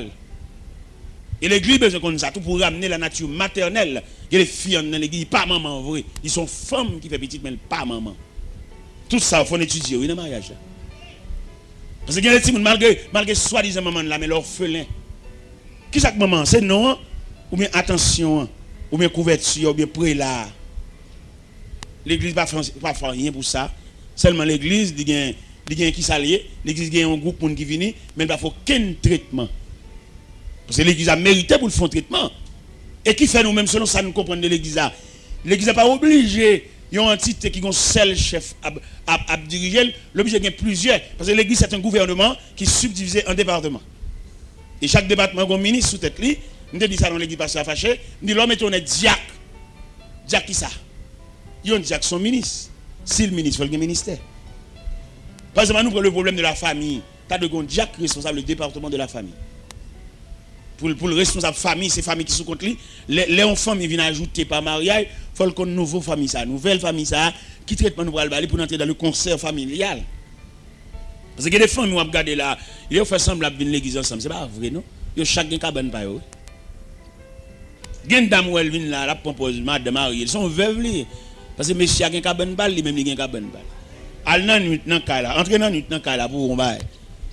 Et l'église besoin comme ça, tout pour ramener la nature maternelle. Il y a les filles dans l'église, pas maman vrai. Ils sont femmes qui font petite, mais pas maman. Tout ça, il faut étudier, oui, dans le mariage. Parce que il y a des petits, malgré soi-disant maman là, mais l'orphelin. Qui c'est que maman? C'est non, ou bien attention, ou bien couverture, ou bien prélat. L'église n'a pas fait rien pour ça. Seulement l'église, il y a qui s'allie, l'église a un groupe qui vient, mais il n'y a pas aucun traitement. Parce que l'église a mérité pour le faire traitement. Et qui fait nous-mêmes, selon ça, nous comprenons de l'église. L'église n'est pas obligée, il y a un entité qui est un seul chef à diriger, l'obligé il y a plusieurs. Parce que l'église, c'est un gouvernement qui est subdivisé en départements. Et chaque département a un ministre sous tête. Je dis ça dans l'église parce que fâché. Je dis l'homme est un diacre. Diacre qui ça? Il y a un diacre son ministre. Si le ministre, il faut le ministère. Par exemple, nous prenons le problème de la famille. Tu as de un diacre responsable du département de la famille. Pour le responsable famille, c'est famille qui sont contre lui. Les enfants viennent ajouter par mariage, il faut qu'on nouveau famille ça, nouvelle famille ça, qui traitement nous aller pour entrer dans le concert familial. Parce que les familles nous regardent là, ils font semblant de venir l'église ensemble, c'est pas vrai non? Ils chacun cabane pas yo. Gen dame où elle vient là, la propose madame mariée, ils sont veuves li. Parce que monsieur a gen cabane bal, lui même il gen cabane bal. Al nan nuit nan ka là, entre nan nuit nan ka là pour on bail.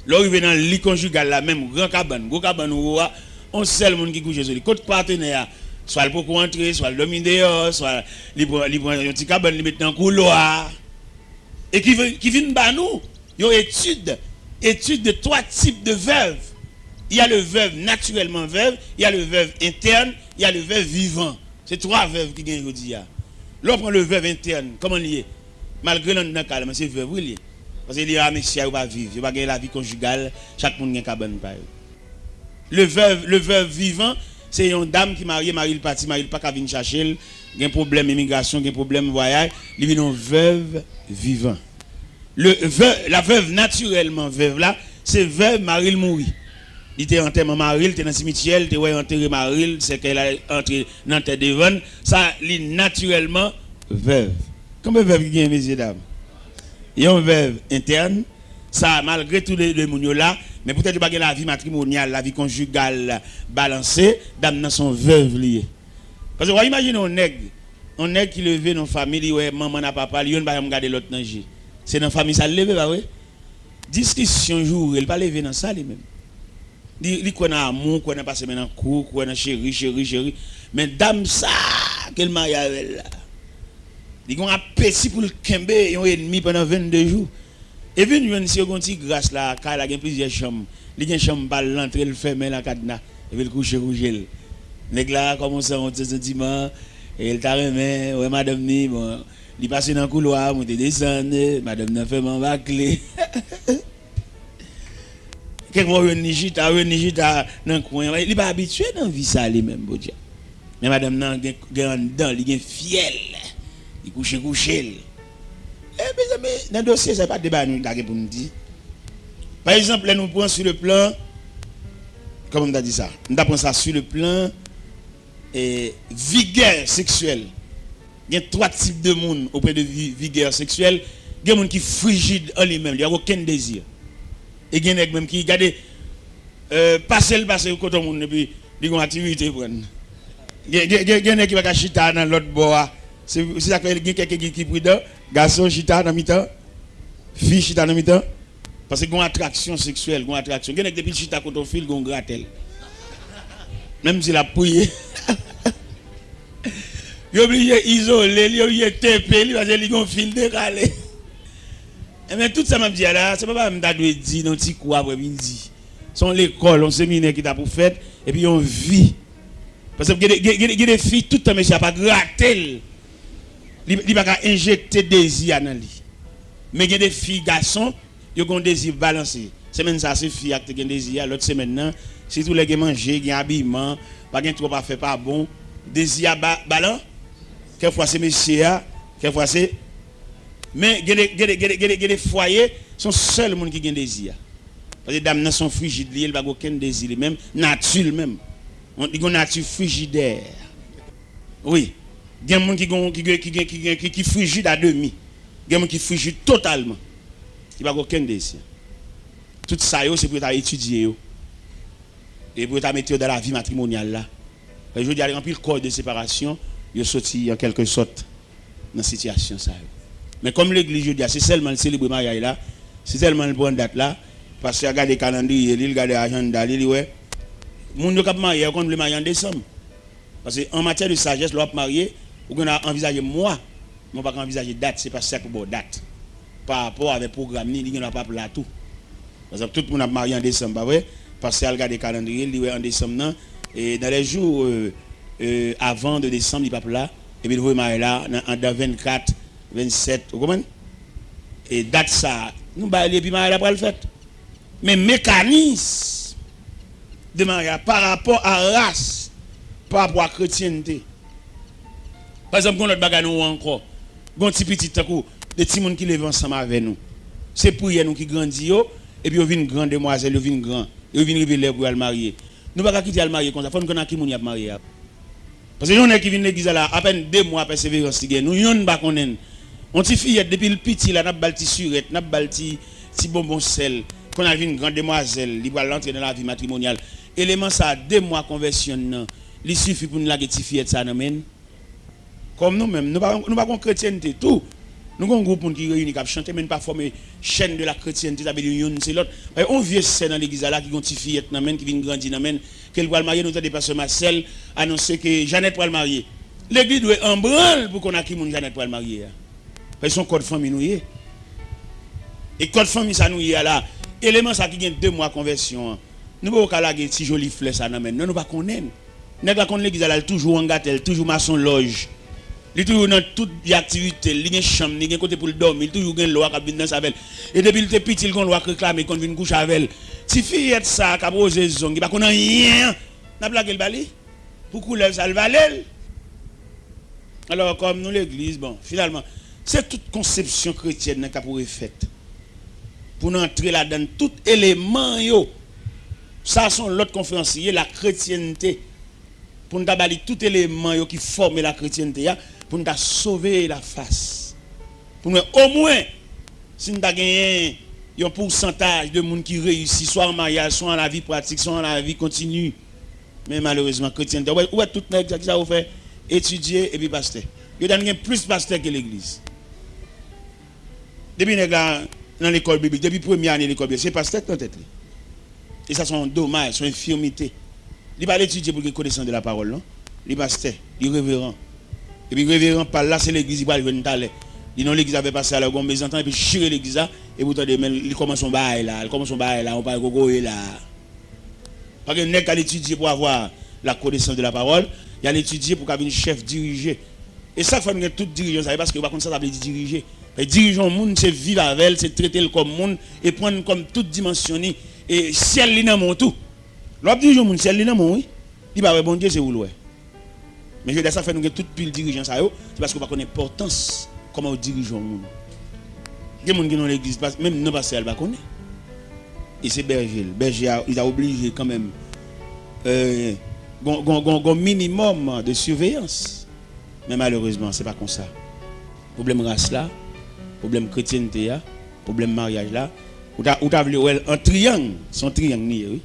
Là arrivé dans le lit conjugal là même grand cabane, gros cabane ou on seul monde qui couche sur lui. Côté partenaire, soit le pour entrer, soit le dominer dehors, soit libre un petit cabane li mettre dans couloir. Et qui vient ba nous, yo étude de trois types de veuves. Il y a le veuve naturellement veuve, il y a le veuve interne, il y a le veuve vivant. C'est trois veuves qui gagnent aujourd'hui. Là on prend le veuve interne, comment lié? Malgré l'un calme, c'est veuve oui. Parce qu'il y a un monsieur qui va vivre, il va gagner la vie conjugale, chaque monde a un cabane pa. Le veuve vivant, c'est une dame qui marie le parti, marie pas qu'à venir chercher, il y a un problème immigration, il y a un problème voyage, il vient une veuve vivant. La veuve naturellement veuve là, c'est veuve marie le mourir. Il était enterré Maril, il était dans le cimetière, il était enterré Maril, c'est qu'elle a entré dans la terre de Van. Ça, il est naturellement veuve. Comment veuve qui gagne, messieurs dames? Il y a une veuve interne, ça, malgré tous les mounions là, mais peut-être pas la vie matrimoniale, la vie conjugale balancée, dames dans son veuve liée. Parce que vous imaginez un nègre qui levé dans la famille, ouais, maman n'a papa, il va regarder l'autre nager. C'est dans la famille, ça le levé, bah oui. Discussion jour, il va lever dans ça lui-même. Il connaît amour, connaît passé maintenant cours, connaît chéri. Mais dame ça, quel mariage là. Il a un appétit pour le kembe, il a un ennemi pendant 22 jours. Et puis, si on a une grâce là, il a plusieurs chambres. Il a une chambre pour l'entrée, il ferme la cadenas, et puis il couche rouge. Les gars commencent à monter sentiment, et il t'a remis, ouais, madame ni, bon, il passe dans le couloir, il descend, madame n'a fait mon bâclé. Quelqu'un Nigita dans le coin, il n'est pas habitué dans la vie ça lui-même, mais madame n'a pas dedans, il est fiel, il couche. Mais dans le dossier, ce n'est pas débat pour nous dire. Par exemple, nous prenons sur le plan, comment on a dit ça? Nous prenons ça sur le plan vigueur sexuelle. Il y a trois types de monde auprès de vigueur sexuelle. Il y a des gens qui sont frigides en lui-même, il n'y a aucun désir. Et il y a des gens qui regardent passer au côté de monde et puis ils ont une activité. Il y a des gens qui vont chita dans l'autre bois. C'est ça que il y a quelqu'un qui est prudent. Garçon chita dans mi-temps. Fille chita dans mi-temps. Parce qu'il y a une attraction sexuelle. Il y a des gens qui chita contre le fil, ils ont grattel. Même s'il a prié. Il est obligé d'isoler, il est obligé de taper, parce qu'il a un fil décalé. Mais tout ça m'a dit là, c'est pas me dire dans petit coup après midi. Son l'école, on séminaire qui t'a pour fait et puis on vit. Parce que il y a des filles tout le temps monsieur pas gratter. Il pas injecter désir dans lui. Mais il y a des filles garçons, ils ont un désir balancé. Semaine ça c'est fille qui gen désir, l'autre semaine nan, si tous les qui manger, qui habillement, pas gen trop pas fait pas bon, désir balan. Quelquefois c'est monsieur, quelquefois c'est mais les foyers sont seuls monde qui gen désir. Parce que dames nan sont frigides, il pas aucun désir même nature même. On dit qu'on nature frigidaire. Oui. Il y a des gens qui frigide à demi. Il y a des gens qui frigide totalement. Il n'y a aucun désir. Tout ça, c'est pour étudier. Et pour mettre dans la vie matrimoniale. Je dis, il y a un corps de séparation. Il est sorti en quelque sorte dans cette situation. Mais comme l'église, je dis, c'est seulement le célébrer mariage là. C'est tellement le bon date là. Parce que regarde le calendrier, il regarde l'agenda, il dit, ouais. Les gens qui sont mariés, on le marier en décembre. Parce qu'en matière de sagesse, l'on marié, on a envisagé moi, on pas envisager date, c'est pas ça pour bonne date. Par rapport avec le programme, il n'y a pas là tout. Parce que tout le monde a marié en décembre, vrai? Parce que regarde le calendrier, il dit en décembre, et dans les jours avant de décembre, il n'est pas là. Et puis il va marier là, dans 24, 27, vous comprenez? Et date ça, nous allons puis marier là pour le fait. Mais mécanisme de mariage par rapport à race, par rapport à chrétienté. Par exemple, quand notre bagage nous encore, quand petit petit coup, des petits gens qui lèvent ensemble avec nous. C'est pour nous qui grandit et puis on vient grande demoiselle, on vient grand, et on vient révéler pour le marier. Nous ne pouvons pas quitter le marier comme ça, il faut qu'on ait qui moun y a marié. Parce que nous qui viennent l'église là, à peine 2 mois persévérance nous yon pas connaître. On ti fillette depuis le petit là, n'a balti surette, n'a balti petit bonbon sel, qu'on a vu une grande demoiselle, il va l'entrer dans la vie matrimoniale. Élément ça 2 mois conversion non, il suffit pour nous la petite fillette ça n'amène. Comme nous-mêmes, nous pas chrétienté tout. Nous avons un groupe qui réunit, qui chanter, mais pas former chaîne de la chrétienté, c'est l'autre. On vient dans l'église là, qui ont une fillette, qui vient grandir, qu'elle va le marier, nous avons des personnes Marcel annoncer que Jeannette va le marier. L'église doit en branle pour qu'on a qui mon Jeannette va le marier. Parce que son code famille nous y est. Et code famille ça nous y est là. Élément ça qui gagne 2 mois conversion. Nous ne pouvons pas laguer si joli fleur ça nous nous pas connaître. Nous pas connaître l'église là toujours en gâtel, toujours maçon loge. Il toujours dans toute activité, il y a une chambre, il y a un côté pour le dormir, il toujours une loi qui vient dans sa belle. Et depuis il était petit, il y a une loi qui réclame qu'on vient coucher avec elle. Si fille ça qui a posé zone, il pas connaît rien. N'a blagué le balai. Pour couler ça le valait. Alors comme nous l'église, bon, finalement, c'est toute conception chrétienne qui a pour effet. Pour nous entrer là-dedans tout élément yo. Ça sont l'autre conférencier la chrétienté. Pour nous balayer tout élément yo qui forme la chrétienté pour nous sauver la face. Pour nous au moins si nous avons gagné un pourcentage de monde qui réussit soit en mariage, soit en la vie pratique, soit en la vie continue. Mais malheureusement chrétienté où est tout nèg ça vous fait étudier et puis pasteur. Il y a plus pasteur que l'église. Depuis nèg dans l'école biblique, depuis première année de l'école biblique, c'est pasteur qui tête. Et ça sont dommages, sont infirmités. Il va l'étudier pour qu'il connaisse de la parole, non? Il pasteur, il révérend. Et puis révérend par là, c'est l'église, il va venir d'aller. Il non l'église avait passé à la gomme, mais et puis chirer l'église là, et vous entendez, il commence son bail là, on parle gogo là. Parce que n'est qu'à l'étudier pour avoir la connaissance de la parole, il y a l'étudier pour qu'un chef diriger. Et ça, il faut que tout dirigeant, ça parce que par contre ça, ça veut dire diriger. Dirigeant monde, c'est vivre avec elle, c'est traiter le comme monde et prendre comme toute dimension et ciel li nan mon tout. L'autre dirigeant monde ciel li nan mon oui. Il va bon Dieu c'est où loin. Mais je dis ça fait nous toute pile dirigeant ça yo, c'est parce qu'on pas connaît l'importance comment on dirige le monde. Il y a des gens qui dans l'église même non pasteur pas connaît. Et c'est berger, il a obligé quand même un minimum de surveillance. Mais malheureusement, c'est pas comme ça. Problème race là, problème chrétienté là, problème mariage là, ou t'as vu un triangle, son triangle nié, oui.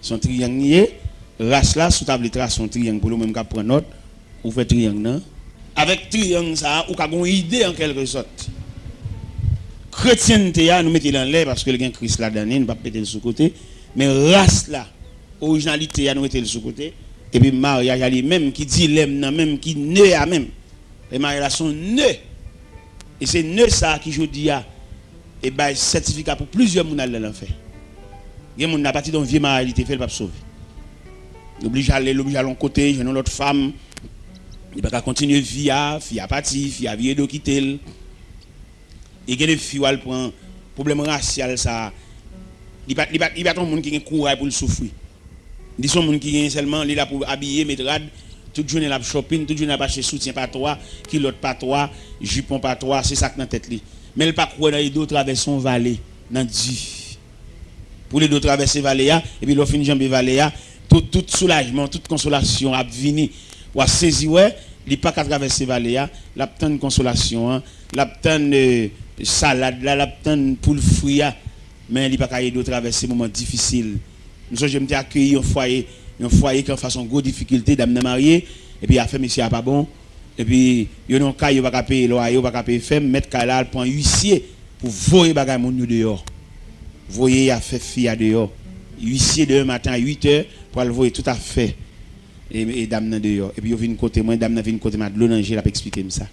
Son triangle nié, race là, sous table trace son triangle pour le même qu'à prendre note, ou fait triangle non. Avec triangle ça, ou qu'a une idée en quelque sorte. Chrétienté là, nous mettons dans l'air parce que le gain Christ là dedans, nous pas péter le sous côté, mais race là, originalité là nous mettons le sous côté et puis mariage là même qui dit l'aime même qui né à même. Les mariages sont nés. Et c'est nés ça qui je dis et ben certificat pour plusieurs moun dans l'enfer. Il y a moun n'a parti d'un vieux mariage il te fait pas sauver. L'oblige à aller l'autre côté, je l'autre femme. Il pas continuer vie à parti, vie à vie de quitter. Et que les filles elle prend problème racial ça Il pas un monde qui a courage pour le souffrir. Il sont monde qui est seulement là pour habiller, mettre rad, toute journée la shopping, toute journée la acheter soutien pas toi, kilote pas toi, jupon pas toi, c'est ça que dans tête li. Mais il pas croire dans les deux traverser son vallée dans Dieu. Pour les deux traverser vallée et puis l'on finit jambe vallée tout soulagement, toute consolation a venir ou a saisi ouais, il pas qu'à traverser vallée la tendre consolation, la tendre salade, la tendre pour le fruit mais il pas qu'à aider traverser moment difficile. Nous je me accueilli un foyer qui en façon gros difficulté d'amener marié et puis a fait monsieur a pas bon et puis yo non cas yo pas payer loyer, pas payer femme mettre cas là prend huissier pour voyer bagay moun yo dehors. Voyer a fait fille à dehors. Huissier de matin à 8h pour aller voyer tout à fait et dame dehors et puis yo vinn côté moi dame vinn côté Madeleine Angel a expliquer ça.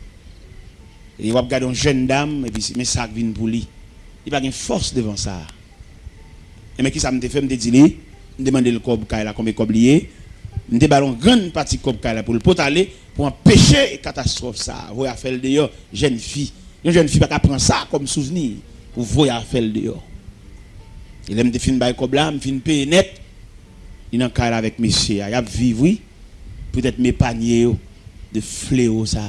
Et on regarde une jeune dame et puis mais ça vinn pour lui. Il pas une force devant ça. Et mais qui ça me fait me dit lui me demander le cob là combien cob lié me ballon grande partie cob là pour le potaler pour empêcher catastrophe ça voyer faire dehors jeune fille une jeune fille pas prendre ça comme souvenir pour voyer faire dehors il aime de fin bail cob là me fin payer net il en cas avec monsieur il a vivre oui peut-être mes paniers de fléau ça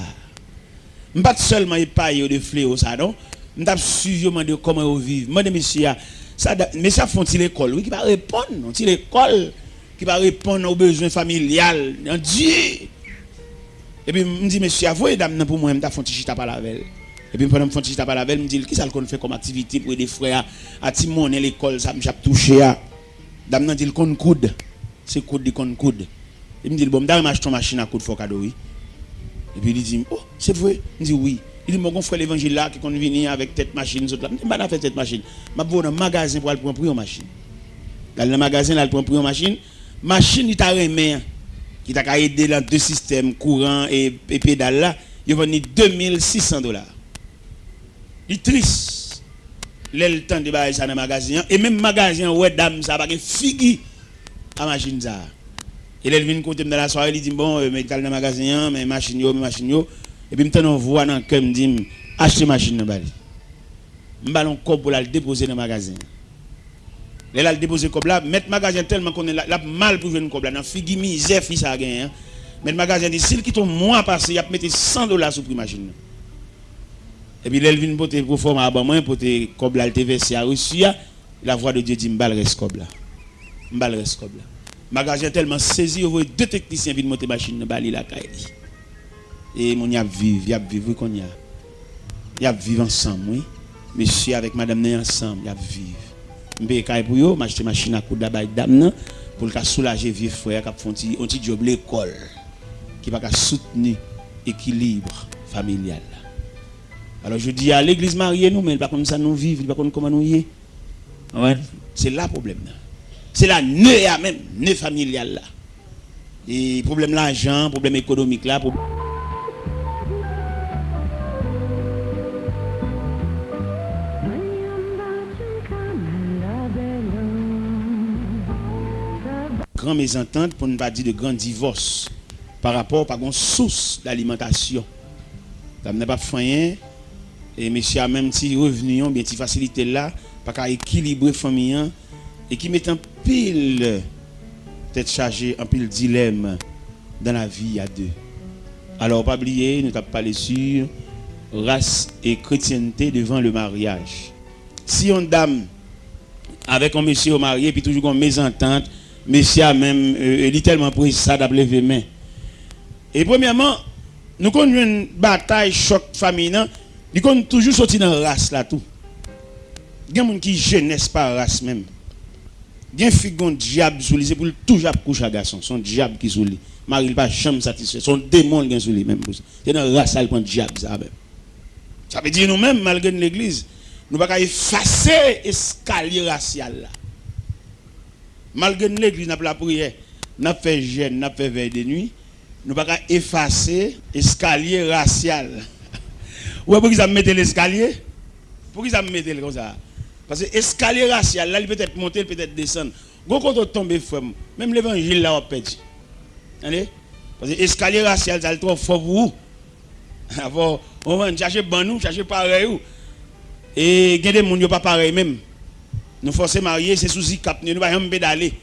pas seulement épaille de fléau ça non m't'a suivi de comment vivre moi de monsieur ça mais ça font-ils l'école oui qui va répondre non l'école qui va répondre aux besoins familial en Dieu et puis me dit monsieur avoue dame pour moi m't'a font chita par la veille et puis pendant me font chita par la veille me dit qui ça qu'on fait comme activité pour aider frères à Timon l'école ça me touché à dame dit qu'on coude c'est coude dit qu'on coude il me dit bon dame m'achète ton machine à coude faut cadeau oui et puis il dit oh c'est vrai il dit oui. Il dit mon frère l'évangile là qui qu'on venir avec tête machine autres là pas fait cette machine m'a voir dans magasin pour aller prendre pour une machine dans le magasin là prendre pour une machine il t'a remis qui t'a aidé dans deux systèmes courant et pédale là il vend $2600 il triste le temps de bailler ça dans magasin et même magasin ouais dame ça pas une figue à machine ça et elle vient côté dans la soirée il dit bon mais dans le magasin mais machine yo et puis maintenant on voit dans cœur me dit acheter machine dans bali m'ballon cob pour la déposer dans magasin elle a déposer cob là mettre magasin tellement qu'on est là mal pour jouer cob là dans figue misère fi ça gain mais le magasin dit s'il quitte un mois passé il a mettre $100 sur prix machine et puis elle vient porter pour former à moi pour te cob là te verser à Russie la voix de Dieu dit m'bal reste cob là magasin tellement saisi on voit deux techniciens viennent monter machine dans bali la caille et mon y a vivre qu'on y a vivre ensemble oui monsieur avec madame né ensemble y a vivre m'paye caille pour yo m'acheter machine à coudre là dame pour le soulager vieux frère qui font un petit job l'école qui va soutenir équilibre familial alors je dis à l'église mariée nous mais pas comme ça nous vivre pas comme comment nous y ouais c'est là problème c'est la nœud même nœud familial là et problème l'argent problème économique là grand mésentente pour ne pas dire de grand divorce par rapport à une source d'alimentation. Ça n'a pas fait et monsieur a même si revenu bien si facilité là pas qu'à équilibrer famille et qui met en pile tête chargée en pile dilemme dans la vie à deux. Alors pas oublier nous t'as parlé sur race et chrétienté devant le mariage. Si une dame avec un monsieur marié puis toujours une mésentente monsieur a même littéralement pris ça d'appeler les mains. Et premièrement, nous connaissons une bataille choc famille, nous connaissons toujours sorti dans la race là tout. Il y a des gens qui jeunesse par race même. Il y a un figon diable sous lui, c'est pour toujours coucher à garçon, son diable qui sous lui. Marie pas jamais satisfait, son démon qui sous lui même pour ça. C'est dans la race là le diable ça même. Ça veut dire nous même malgré l'église, nous pas effacer escalier racial là. Malgré l'église, n'a pas la prière, n'a fait jeûne, n'a fait veille de nuit, nous pas effacer escalier racial. Ouais, pour qu'ils ça mettre l'escalier? Pour qu'ils ça mettre comme ça? Parce que escalier racial, là, il peut être monter, il peut être descendre. Quand on tombe, même l'évangile là, on perd. Parce que escalier racial, ça est trop fort pour vous. On va chercher ban nous, chercher pareil. Et il y a des gens qui ne sont pas pareil même. Nous forcer marier, c'est sous cap, nous pas pédaler.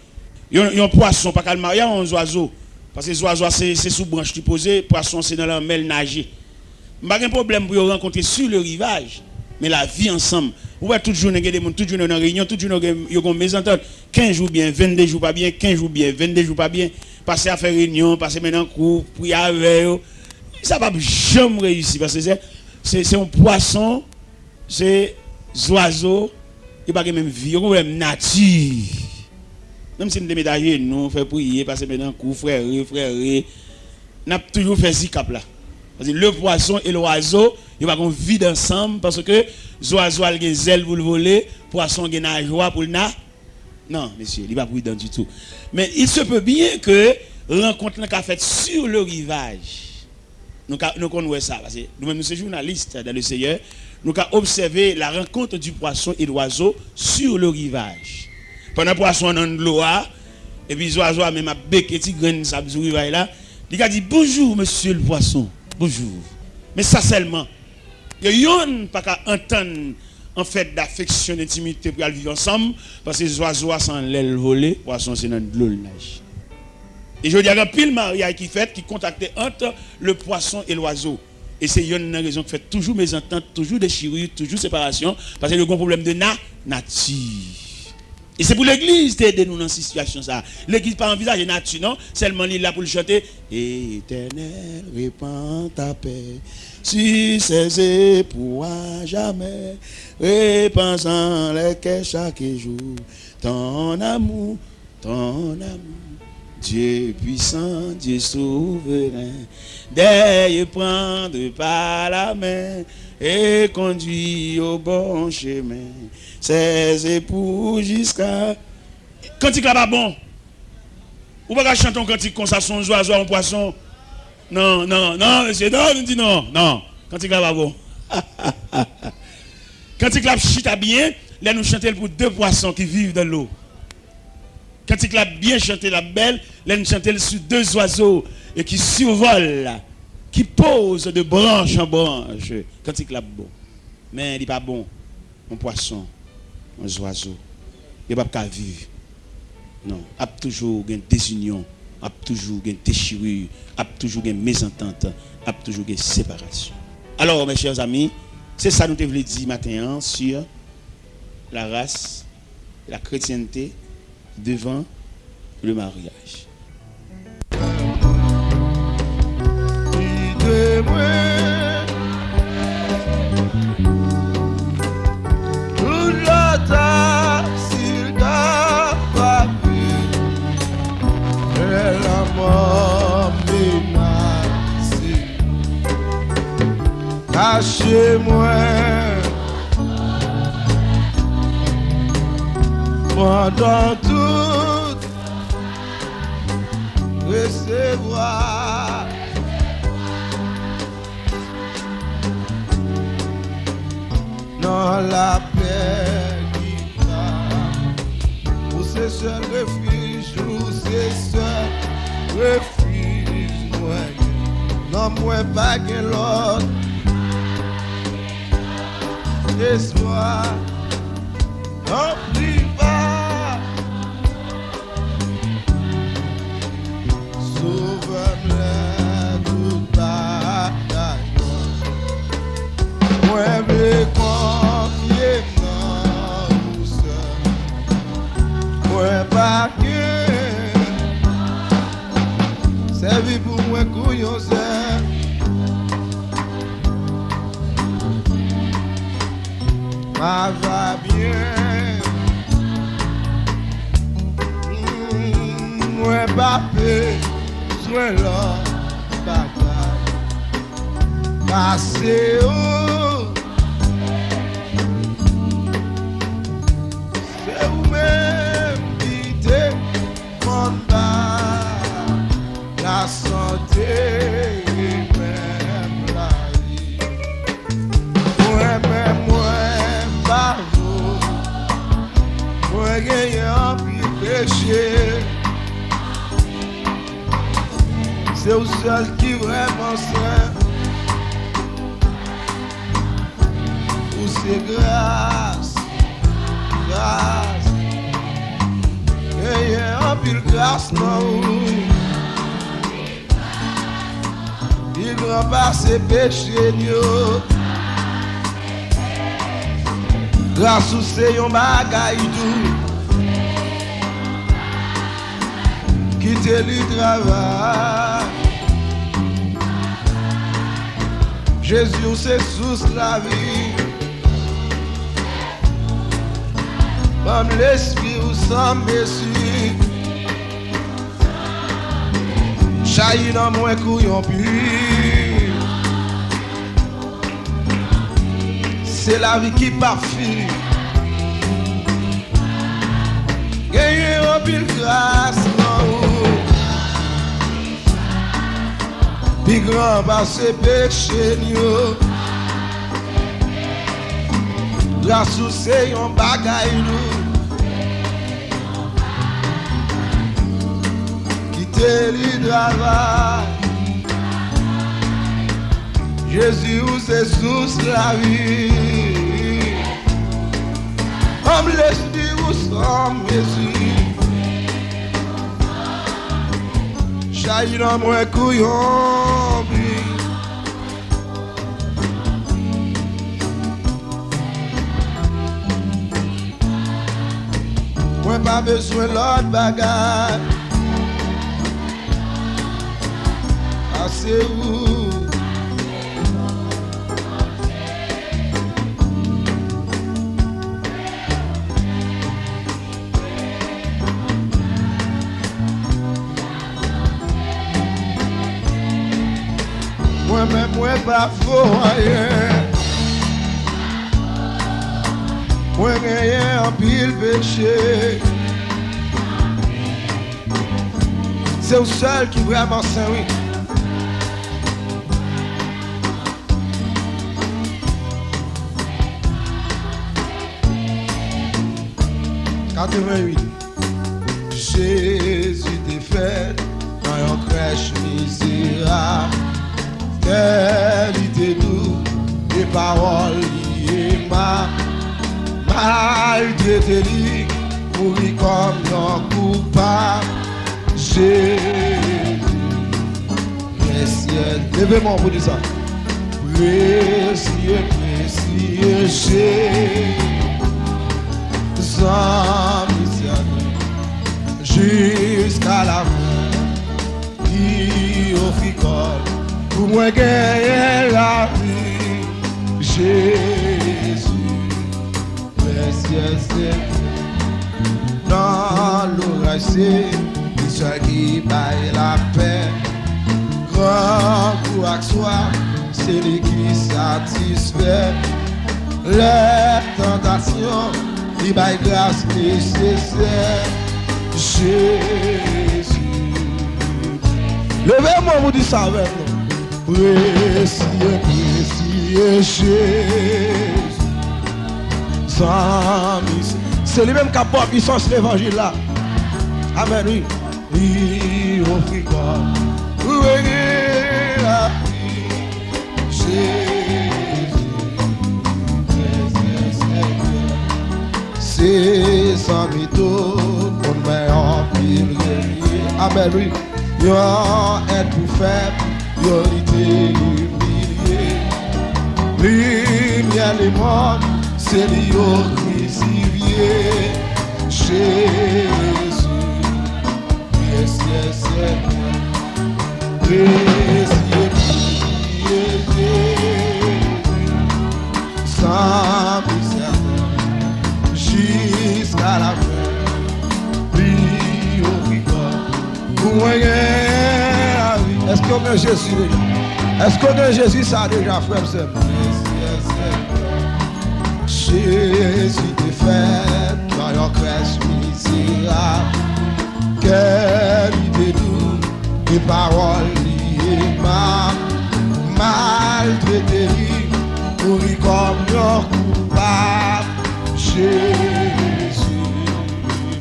Un poisson, pas qu'à le marier, un oiseau. Parce que les oiseaux, c'est sous branche qui posent, poisson, c'est dans la mer nager. Pas de problème pour rencontrer sur le rivage, mais la vie ensemble. Vous voyez, toute journée, des gens, toute journée dans réunion, toute journée, ils ont mésentente. 15 jours bien, 22 jours pas bien, 15 jours bien, 22 jours pas bien. Passer à faire réunion, passer maintenant en cours, prier avec eux. Ça va jamais réussir parce que c'est un poisson, c'est des oiseaux, il n'y a pas même vie, il y a même nature. Même si nous déménageons, nous faisons prier, passer maintenant en cours, frère, nous avons toujours fait ce cap là. Parce que le poisson et l'oiseau, ils vont vivre ensemble parce que l'oiseau a des ailes pour le voler, le poisson a une joie pour le na. Non, monsieur, il n'est pas prudent du tout. Mais il se peut bien que rencontre qu'a fait sur le rivage. Nous connaissons ça. Parce que nous-mêmes, nous sommes journalistes dans le Seigneur. Nous avons observé la rencontre du poisson et de l'oiseau sur le rivage. Pendant que le poisson dans l'eau, et puis l'oiseau a même bec et petit grain sur le rivage là, il a dit bonjour, monsieur le poisson. Bonjour. Mais ça seulement. Il y a pas qu'à entendre en fait d'affection, d'intimité pour vivre ensemble, parce que les oiseaux sont l'aile volée, les poissons c'est dans l'eau nage. Et je dis à pile mariage qui fait, qui contacte entre le poisson et l'oiseau. Et c'est une raison qui fait toujours mésentente, toujours déchirure, toujours séparation, parce qu'il y a un problème de nature. Et c'est pour l'église d'aider nous dans cette situation. L'église pas envisage nature, non? Seulement il est là pour le chanter. Éternel, répands ta paix sur ses époux à jamais. Répands en les cœurs chaque jour. Ton amour, ton amour. Dieu puissant, Dieu souverain. D'ailleurs prendre par la main et conduit au bon chemin. Ses époux jusqu'à. Cantique là pas bon. Ou pas chanter un cantique comme ça, son oiseau, un poisson. Non, monsieur, non, on dit non. Cantique là pas bon. Cantique là chita bien, là nous chantons pour deux poissons qui vivent dans l'eau. Cantique là bien chanté, la belle, là nous chantons sur deux oiseaux et qui survolent, qui posent de branche en branche. Cantique là bon. Mais il n'est pas bon. Un poisson. Un oiseau, il n'y a pas qu'à vivre. Non, il y a toujours une désunion, il y a toujours une déchirure, il y a toujours une mésentente, il y a toujours une séparation. Alors, mes chers amis, c'est ça que nous devons dire matin sur la race, la chrétienté devant le mariage. Cachez-moi pendant tout recevoir dans la paix qui va pour ce seul refuge, pour ce seul refuge, moi, non, moi, pas que l'autre. Espoir, n'oublie pas, sauve-moi toute bataille. Moi, je confier dans vous seul. Moi, pas que c'est vie pour moi, couillon, c'est. Ça va bien. Moi, Mbappé, sois là, bataille. Passez haut. C'est vous-même qui défendez la santé et même la vie. Moi-même, moi gagnant puis péché, c'est au seul qui vraiment sait. Pour ses grâces, grâce. grâce, non. Il grand par ses péchés, yo. Grâce ou c'est yon bagay tout. Quitter le travail. Jésus c'est sous la vie. Comme l'esprit ou sans messie. Jaillit dans mon couillon puis. C'est la vie qui parfume. Gagner en pile grâce, non. Puis grand par ses péchés, yo. Grâce ou c'est yon bagay nou. Quitter le travail. Jésus ou c'est sous la vie. Comme l'esprit ou sans mesure. Jaillit dans mon couillon. Moi pas besoin l'autre bagarre. Assez où? Moi-même, moi pas faux rien. Moi rien en pile péché. C'est le seul qui vraiment saint, oui. Jésus t'est fait dans une crèche misérable. Qualité doux, des paroles liées ma maltraité lui, mourir comme un coupable. Jésus, précieux, levez-moi pour dire ça. Précieux, précieux Jésus, sans miséricorde, jusqu'à la fin, qui offre corps. Pour moi gagner la vie, Jésus, précieux Seigneur. Dans l'orage, c'est celui qui baille la paix. Grand courage soit, c'est lui qui satisfait. Les tentations, il baille grâce nécessaire. Jésus. Levez-moi, vous dites ça avec nous. Précieux, précieux Jésus, sans misère. C'est lui-même qui apporte puissance l'évangile là. Amen, oui. Il offre quoi? Pour gagner la vie. Jésus, précieux Seigneur. C'est sans mytho, qu'on met en pile. Amen, oui. Yo est plus faible. Yo été humilié, lumière les morts, c'est lui au crucifié. Jésus, précieux Seigneur, précieux Jésus, sans misère, jusqu'à la fin, lui au ricard, pour moi. Est-ce qu'on a Jésus déjà? Est-ce qu'on a Jésus ça déjà, frère? Jésus t'est fait dans une crèche misérable. Quelle idée douce, des paroles liées ma maltraité, mourir comme un coupable. Jésus,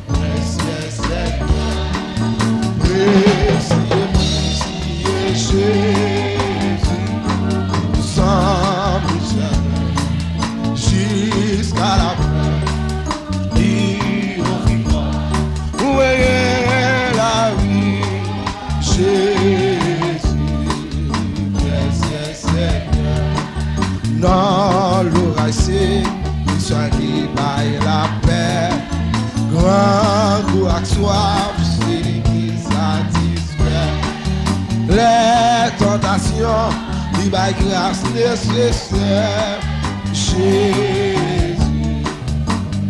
précieux Seigneur, précieux. Jésus, sans misère, jusqu'à la fin, il offre où est la baille la paix. Grand goût à soif, c'est lui qui satisfait. Les tentations, il baille grâce nécessaire. Jésus,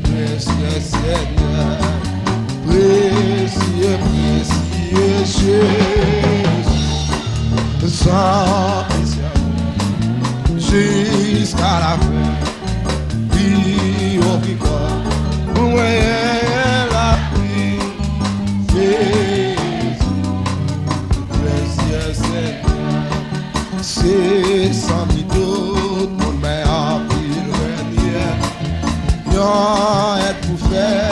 précieux Seigneur, précieux, précieux Jésus, sans jusqu'à la fin, vie au picot, moyen la vie, Jésus, précieux Seigneur, c'est sans doute mon meilleur pile renier, yon est pour faire.